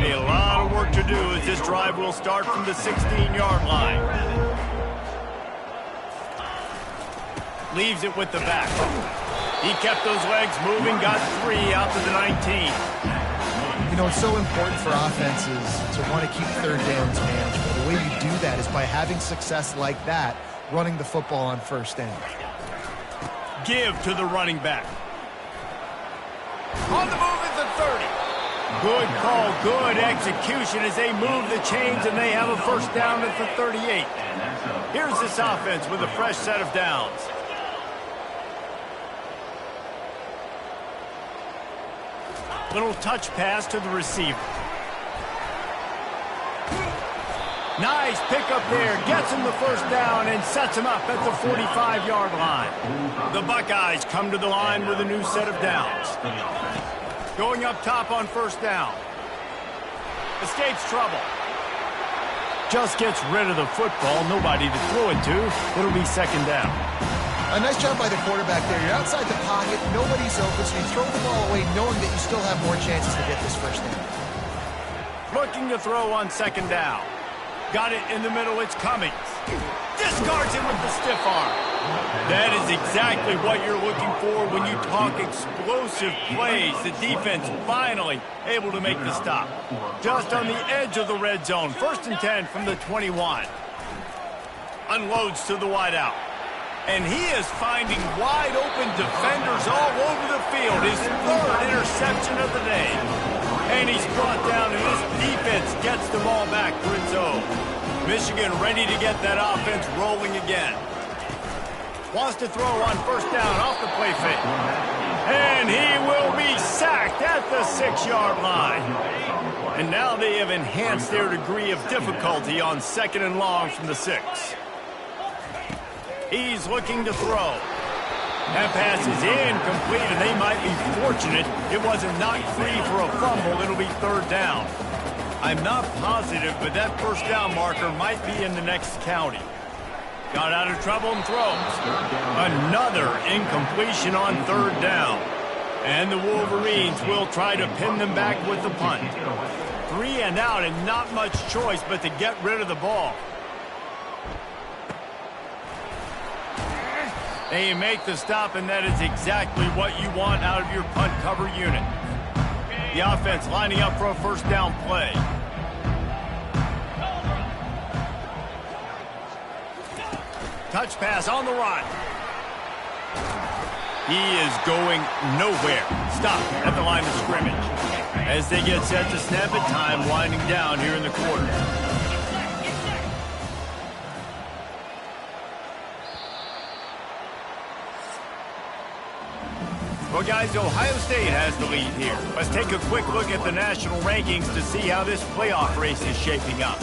A lot of work to do as this drive will start from the 16-yard line. Leaves it with the back. He kept those legs moving, got 3 out to the 19. You know, it's so important for offenses to want to keep 3rd downs manageable. The way you do that is by having success like that, running the football on 1st down. Give to the running back. On the move at the 30. Good call, good execution as they move the chains, and they have a 1st down at the 38. Here's this offense with a fresh set of downs. Little touch pass to the receiver. Nice pickup there. Gets him the 1st down and sets him up at the 45-yard line. The Buckeyes come to the line with a new set of downs. Going up top on 1st down. Escapes trouble. Just gets rid of the football. Nobody to throw it to. It'll be 2nd down. A nice job by the quarterback there. You're outside the pocket, nobody's open, so you throw the ball away knowing that you still have more chances to get this 1st down. Looking to throw on 2nd down. Got it in the middle, it's Cummings. Discards him with the stiff arm. That is exactly what you're looking for when you talk explosive plays. The defense finally able to make the stop. Just on the edge of the red zone. 1st and 10 from the 21. Unloads to the wideout. And he is finding wide open defenders all over the field. His 3rd interception of the day. And he's brought down, and this defense gets the ball back for its own. Michigan ready to get that offense rolling again. Wants to throw on 1st down off the play fake. And he will be sacked at the 6-yard line. And now they have enhanced their degree of difficulty on 2nd and long from the 6. He's looking to throw. That pass is incomplete, and they might be fortunate it wasn't knocked free for a fumble. It'll be 3rd down. I'm not positive, but that 1st down marker might be in the next county. Got out of trouble and throws. Another incompletion on 3rd down. And the Wolverines will try to pin them back with the punt. 3 and out, and not much choice but to get rid of the ball. They make the stop, and that is exactly what you want out of your punt cover unit. The offense lining up for a 1st down play. Touch pass on the run. He is going nowhere. Stop at the line of scrimmage. As they get set to snap it, time winding down here in the quarter. Well, guys, Ohio State has the lead here. Let's take a quick look at the national rankings to see how this playoff race is shaping up.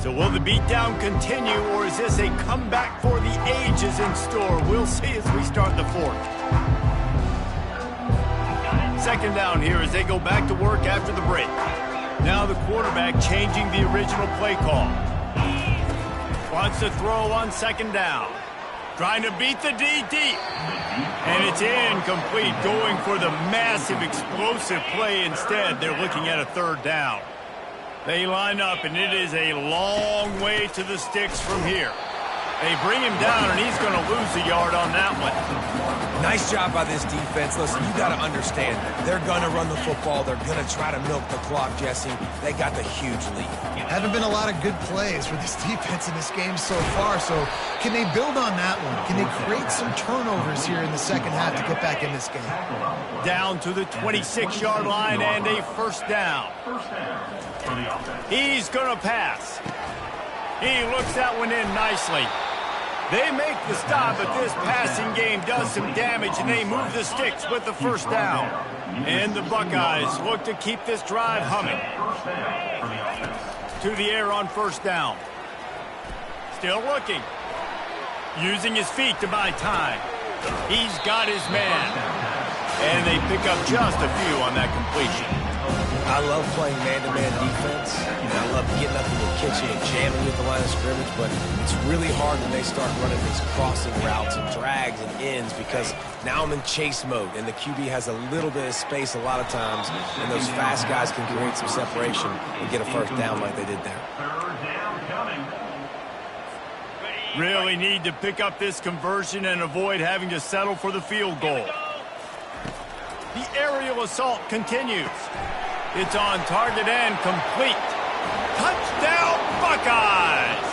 So will the beatdown continue, or is this a comeback for the ages in store? We'll see as we start the 4th. 2nd down here as they go back to work after the break. Now the quarterback changing the original play call. Wants to throw on 2nd down. Trying to beat the D deep. And it's incomplete, going for the massive explosive play instead. They're looking at a 3rd down. They line up, and it is a long way to the sticks from here. They bring him down, and he's going to lose a yard on that one. Nice job by this defense. Listen, you got to understand, they're going to run the football. They're going to try to milk the clock, Jesse. They got the huge lead. Haven't been a lot of good plays for this defense in this game so far, so can they build on that one? Can they create some turnovers here in the 2nd half to get back in this game? Down to the 26-yard line and a 1st down. He's going to pass. He looks that one in nicely. They make the stop, but this passing game does some damage, and they move the sticks with the 1st down. And the Buckeyes look to keep this drive humming. To the air on 1st down. Still looking. Using his feet to buy time. He's got his man. And they pick up just a few on that completion. I love playing man-to-man defense, and I love getting up in the kitchen and jamming with the line of scrimmage, but it's really hard when they start running these crossing routes and drags and ends because now I'm in chase mode, and the QB has a little bit of space a lot of times, and those fast guys can create some separation and get a 1st down like they did there. Really need to pick up this conversion and avoid having to settle for the field goal. The aerial assault continues. It's on target and complete. Touchdown, Buckeyes!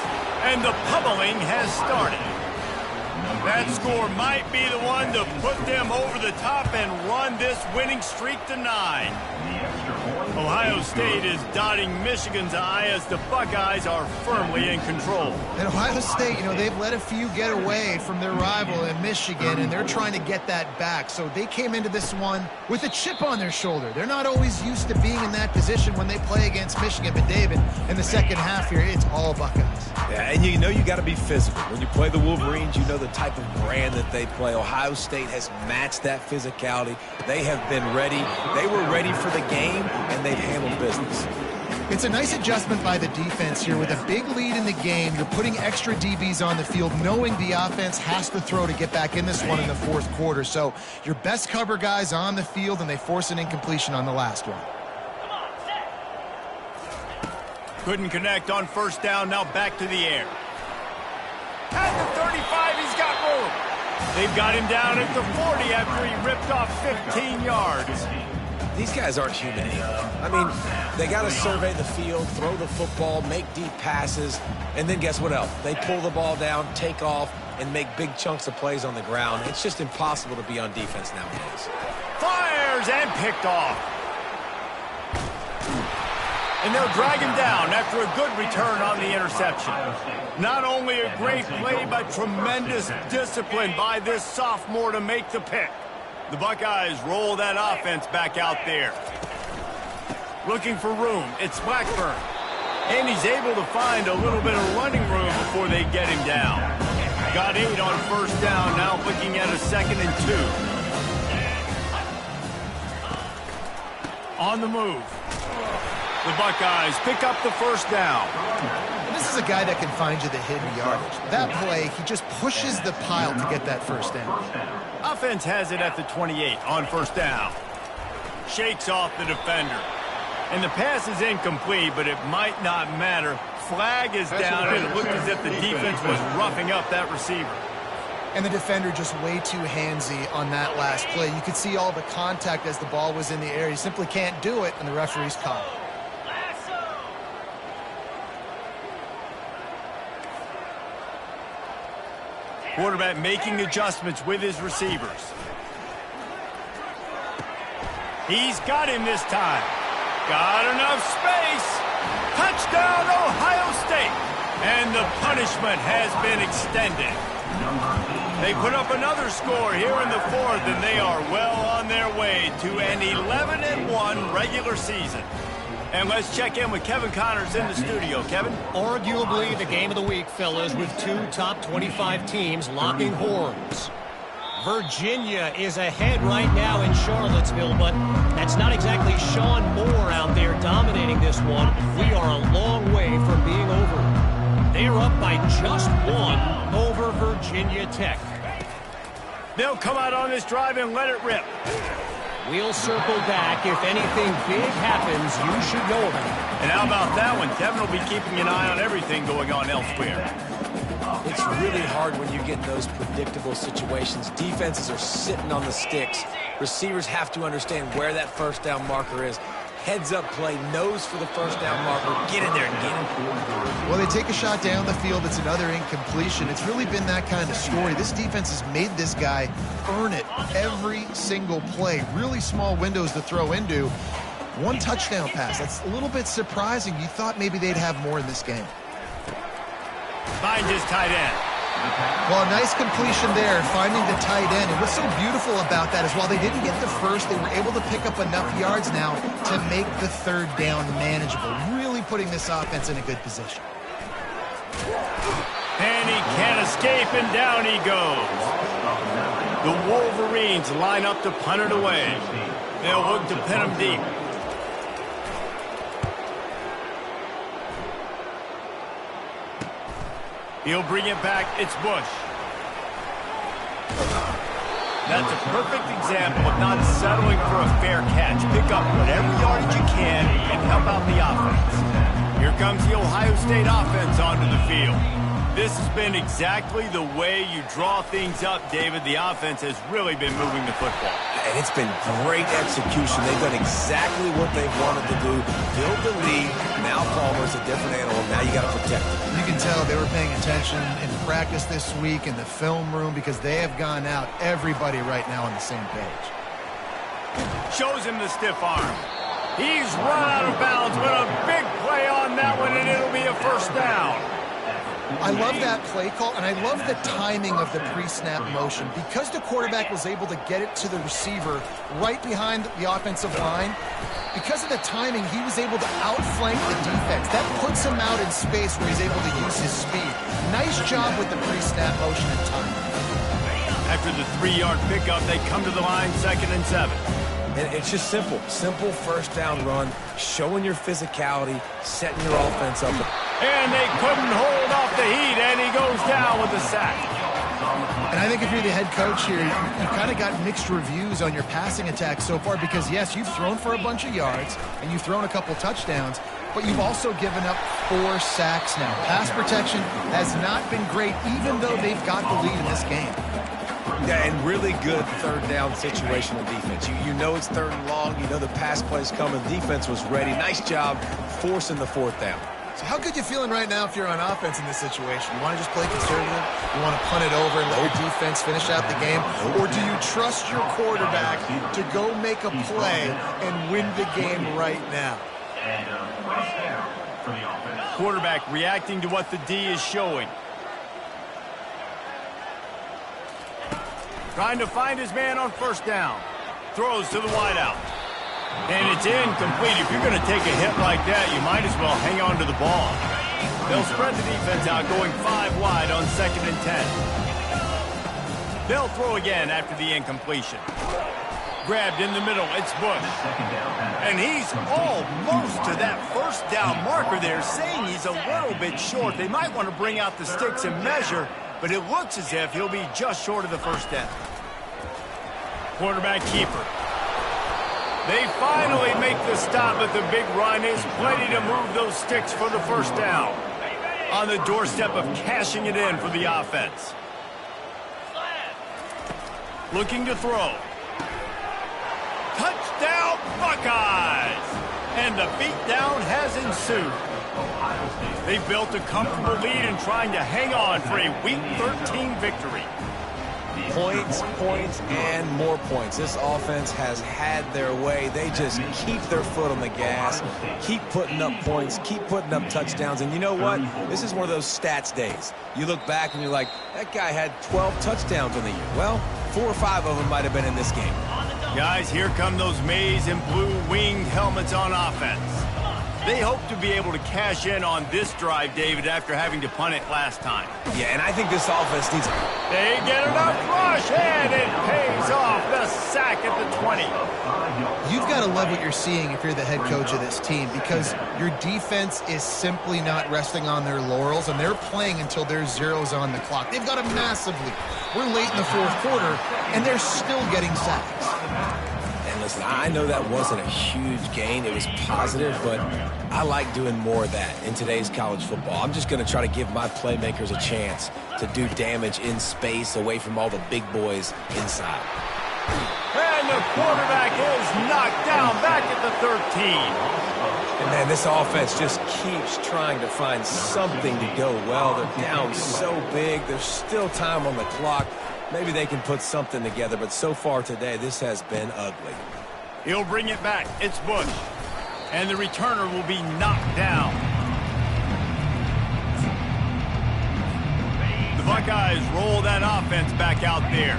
And the pummeling has started. That score might be the one to put them over the top and run this winning streak to 9. Ohio State is dotting Michigan's eye as the Buckeyes are firmly in control. And Ohio State, they've let a few get away from their rival in Michigan, and they're trying to get that back. So they came into this one with a chip on their shoulder. They're not always used to being in that position when they play against Michigan. But, David, in the 2nd half here, it's all Buckeyes. Yeah, and you got to be physical. When you play the Wolverines, you know the type of brand that they play. Ohio State has matched that physicality. They have been ready. They were ready for the game, and they've handled business. It's a nice adjustment by the defense here. With a big lead in the game, you're putting extra DBs on the field, knowing the offense has to throw to get back in this one in the 4th quarter. So your best cover guys on the field, and they force an incompletion on the last one. Couldn't connect on 1st down, now back to the air. At the 35, he's got room. They've got him down at the 40 after he ripped off 15 yards. These guys aren't human either. I mean, they got to survey the field, throw the football, make deep passes, and then guess what else? They pull the ball down, take off, and make big chunks of plays on the ground. It's just impossible to be on defense nowadays. Fires and picked off. And they'll drag him down after a good return on the interception. Not only a great play, but tremendous discipline by this sophomore to make the pick. The Buckeyes roll that offense back out there. Looking for room, it's Blackburn. And he's able to find a little bit of running room before they get him down. Got 8 on first down, now looking at a 2nd and 2. On the move. The Buckeyes pick up the first down. And this is a guy that can find you the hidden yardage. That play, he just pushes the pile to get that first down. Offense has it at the 28 on first down. Shakes off the defender. And the pass is incomplete, but it might not matter. Flag is down, and it looked as if the defense was roughing up that receiver. And the defender just way too handsy on that last play. You could see all the contact as the ball was in the air. He simply can't do it, and the referee's caught. Quarterback making adjustments with his receivers. He's got him this time. Got enough space. Touchdown, Ohio State. And the punishment has been extended. They put up another score here in the 4th, and they are well on their way to an 11-1 regular season. And let's check in with Kevin Connors in the studio. Kevin? Arguably the game of the week, fellas, with 2 top 25 teams locking horns. Virginia is ahead right now in Charlottesville, but that's not exactly Sean Moore out there dominating this one. We are a long way from being over. They're up by just 1 over Virginia Tech. They'll come out on this drive and let it rip. We'll circle back. If anything big happens, you should know about it. And how about that one? Kevin will be keeping an eye on everything going on elsewhere. It's really hard when you get in those predictable situations. Defenses are sitting on the sticks. Receivers have to understand where that first down marker is. Heads up play, nose for the first down marker. Get in there and get it. Well, they take a shot down the field. It's another incompletion. It's really been that kind of story. This defense has made this guy earn it every single play. Really small windows to throw into. 1 touchdown pass. That's a little bit surprising. You thought maybe they'd have more in this game. Finds his tight end. Well, a nice completion there, finding the tight end. And what's so beautiful about that is while they didn't get the first, they were able to pick up enough yards now to make the 3rd down manageable. Really putting this offense in a good position. And he can't escape, and down he goes. The Wolverines line up to punt it away. They'll look to pin him deep. He'll bring it back. It's Bush. That's a perfect example of not settling for a fair catch. Pick up whatever yardage you can and help out the offense. Here comes the Ohio State offense onto the field. This has been exactly the way you draw things up, David. The offense has really been moving the football. And it's been great execution. They've done exactly what they wanted to do. Build the lead. Now Palmer's a different animal. Now you got to protect him. You can tell they were paying attention in practice this week in the film room because they have gone out, everybody right now on the same page. Shows him the stiff arm. He's run out of bounds, but a big play on that one, and it'll be a first down. I love that play call, and I love the timing of the pre-snap motion. Because the quarterback was able to get it to the receiver right behind the offensive line, because of the timing, he was able to outflank the defense. That puts him out in space where he's able to use his speed. Nice job with the pre-snap motion and timing. After the 3-yard pickup, they come to the line, 2nd and 7. And it's just simple. Simple first down run, showing your physicality, setting your offense up. And they couldn't hold off the heat, and he goes down with a sack. And I think if you're the head coach here, you kind of got mixed reviews on your passing attack so far because, yes, you've thrown for a bunch of yards and you've thrown a couple touchdowns, but you've also given up 4 sacks now. Pass protection has not been great, even though they've got the lead in this game. Yeah, and really good 3rd down situational defense. You know it's 3rd and long. You know the pass play's coming. Defense was ready. Nice job forcing the 4th down. So how good you feeling right now if you're on offense in this situation? You want to just play conservative? You want to punt it over and let your defense finish out the game? Or do you trust your quarterback to go make a play and win the game right now? And first down for the offense. Quarterback reacting to what the D is showing. Trying to find his man on first down. Throws to the wideout. And it's incomplete. If you're going to take a hit like that, you might as well hang on to the ball. They'll spread the defense out, going 5 wide on 2nd and 10. They'll throw again after the incompletion. Grabbed in the middle, it's Bush. And he's almost to that first down marker there, saying he's a little bit short. They might want to bring out the sticks and measure, but it looks as if he'll be just short of the first down. Quarterback keeper. They finally make the stop, but the big run is plenty to move those sticks for the first down. On the doorstep of cashing it in for the offense. Looking to throw. Touchdown, Buckeyes! And the beatdown has ensued. They built a comfortable lead and trying to hang on for a Week 13 victory. Points, points, and more points. This offense has had their way. They just keep their foot on the gas, keep putting up points, keep putting up touchdowns. And you know what? This is one of those stats days. You look back and you're like, that guy had 12 touchdowns in the year. Well, 4 or 5 of them might have been in this game. Guys, here come those maize and blue winged helmets on offense. They hope to be able to cash in on this drive, David, after having to punt it last time. Yeah, and I think this offense needs it. They get enough rush, and it pays off. The sack at the 20. You've got to love what you're seeing if you're the head coach of this team, because your defense is simply not resting on their laurels, and they're playing until there's zeros on the clock. They've got a massive lead. We're late in the 4th quarter, and they're still getting sacks. And listen, I know that wasn't a huge gain. It was positive, but I like doing more of that in today's college football. I'm just going to try to give my playmakers a chance to do damage in space away from all the big boys inside. And the quarterback is knocked down back at the 13. And man, this offense just keeps trying to find something to go well. They're down so big. There's still time on the clock. Maybe they can put something together, but so far today, this has been ugly. He'll bring it back. It's Bush. And the returner will be knocked down. The Buckeyes roll that offense back out there.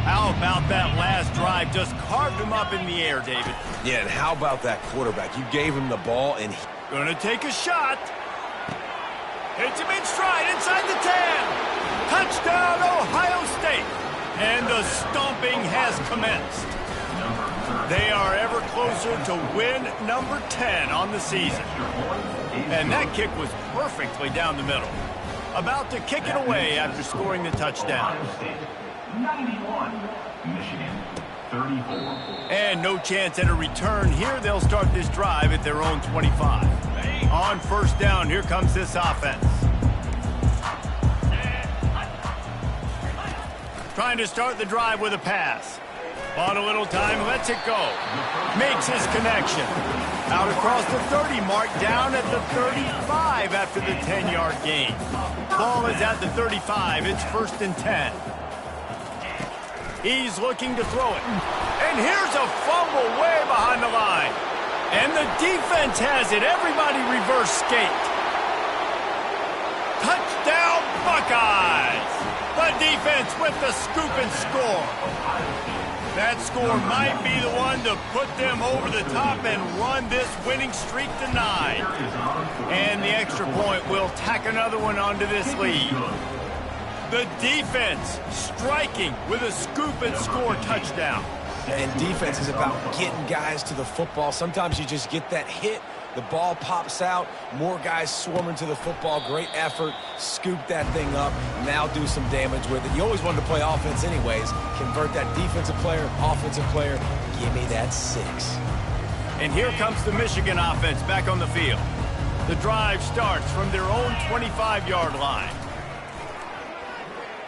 How about that last drive? Just carved him up in the air, David. Yeah, and how about that quarterback? You gave him the ball, and Gonna take a shot. Hits him in stride inside the 10. Touchdown, Ohio State. And the stomping has commenced. They are ever closer to win number 10 on the season. And that kick was perfectly down the middle. About to kick it away after scoring the touchdown. 91, Michigan 34. And no chance at a return here. They'll start this drive at their own 25. On first down, here comes this offense. Trying to start the drive with a pass. On a little time, lets it go. Makes his connection. Out across the 30 mark, down at the 35 after the 10-yard gain. Ball is at the 35. It's 1st and 10. He's looking to throw it. And here's a fumble way behind the line. And the defense has it. Everybody reverse skate. Touchdown, Buckeyes! The defense with the scoop and score. That score might be the one to put them over the top and run this winning streak to 9. And the extra point will tack another one onto this lead. The defense striking with a scoop and score touchdown. And defense is about getting guys to the football. Sometimes you just get that hit, the ball pops out, more guys swarming to the football. Great effort, scoop that thing up, now do some damage with it. You always wanted to play offense anyways. Convert that defensive player, offensive player, give me that 6. And here comes the Michigan offense back on the field. The drive starts from their own 25-yard line.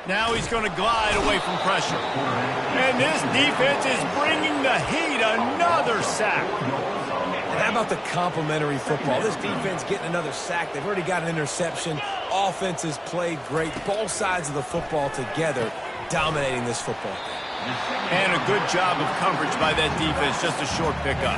Now he's going to glide away from pressure. And this defense is bringing the heat. Another sack. And how about the complimentary football? This defense getting another sack. They've already got an interception. Offense has played great. Both sides of the football together dominating this football game. And a good job of coverage by that defense, just a short pickup.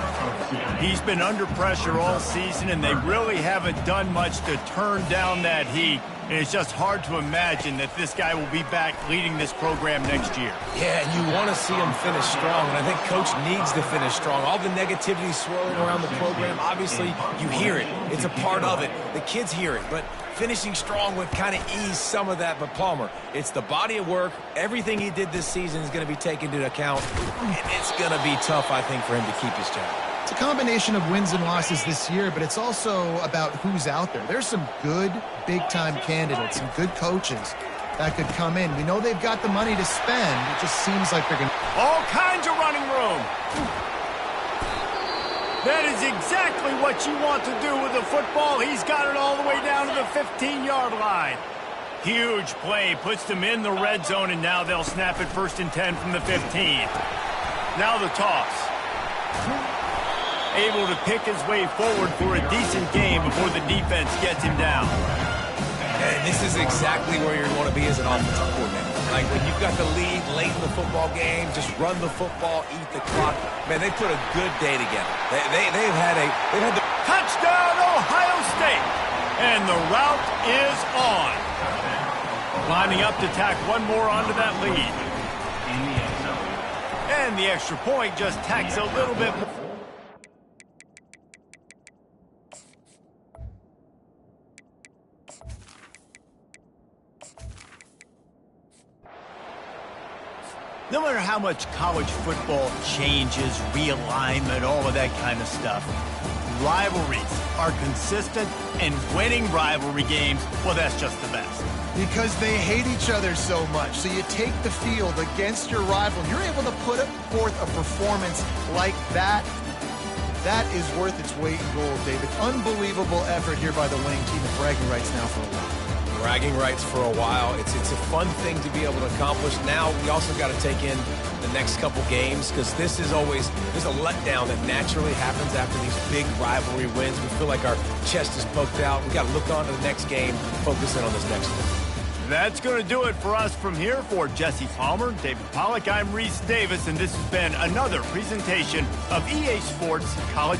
He's been under pressure all season, and they really haven't done much to turn down that heat. And it's just hard to imagine that this guy will be back leading this program next year. Yeah, and you want to see him finish strong, and I think Coach needs to finish strong. All the negativity swirling around the program, obviously, you hear it. It's a part of it. The kids hear it, but finishing strong would kind of ease some of that. But Palmer, it's the body of work. Everything he did this season is going to be taken into account, and it's going to be tough, I think, for him to keep his job. It's a combination of wins and losses this year, but it's also about who's out there. There's some good big-time candidates, some good coaches that could come in. We know they've got the money to spend. It just seems like they're going to... All kinds of running room. That is exactly what you want to do with the football. He's got it all the way down to the 15-yard line. Huge play, puts them in the red zone, and now they'll snap it 1st and 10 from the 15. Now the toss. Able to pick his way forward for a decent game before the defense gets him down. And this is exactly where you want to be as an offensive coordinator. Like when you've got the lead late in the football game, just run the football, eat the clock. Man, they put a good day together. They've had the touchdown, Ohio State, and the route is on. Lining up to tack one more onto that lead. And the extra point just tacks a little bit more. No matter how much college football changes, realignment, all of that kind of stuff, rivalries are consistent, and winning rivalry games, well, that's just the best. Because they hate each other so much. So you take the field against your rival, and you're able to put forth a performance like that. That is worth its weight in gold, David. Unbelievable effort here by the Wayne team, and bragging rights now for a while. Bragging rights for a while. It's a fun thing to be able to accomplish. Now we also got to take in the next couple games because there's a letdown that naturally happens after these big rivalry wins. We feel like our chest is poked out. We got to look on to the next game, focus in on this next one. That's going to do it for us from here. For Jesse Palmer, David Pollack, I'm Reese Davis, and this has been another presentation of EA Sports College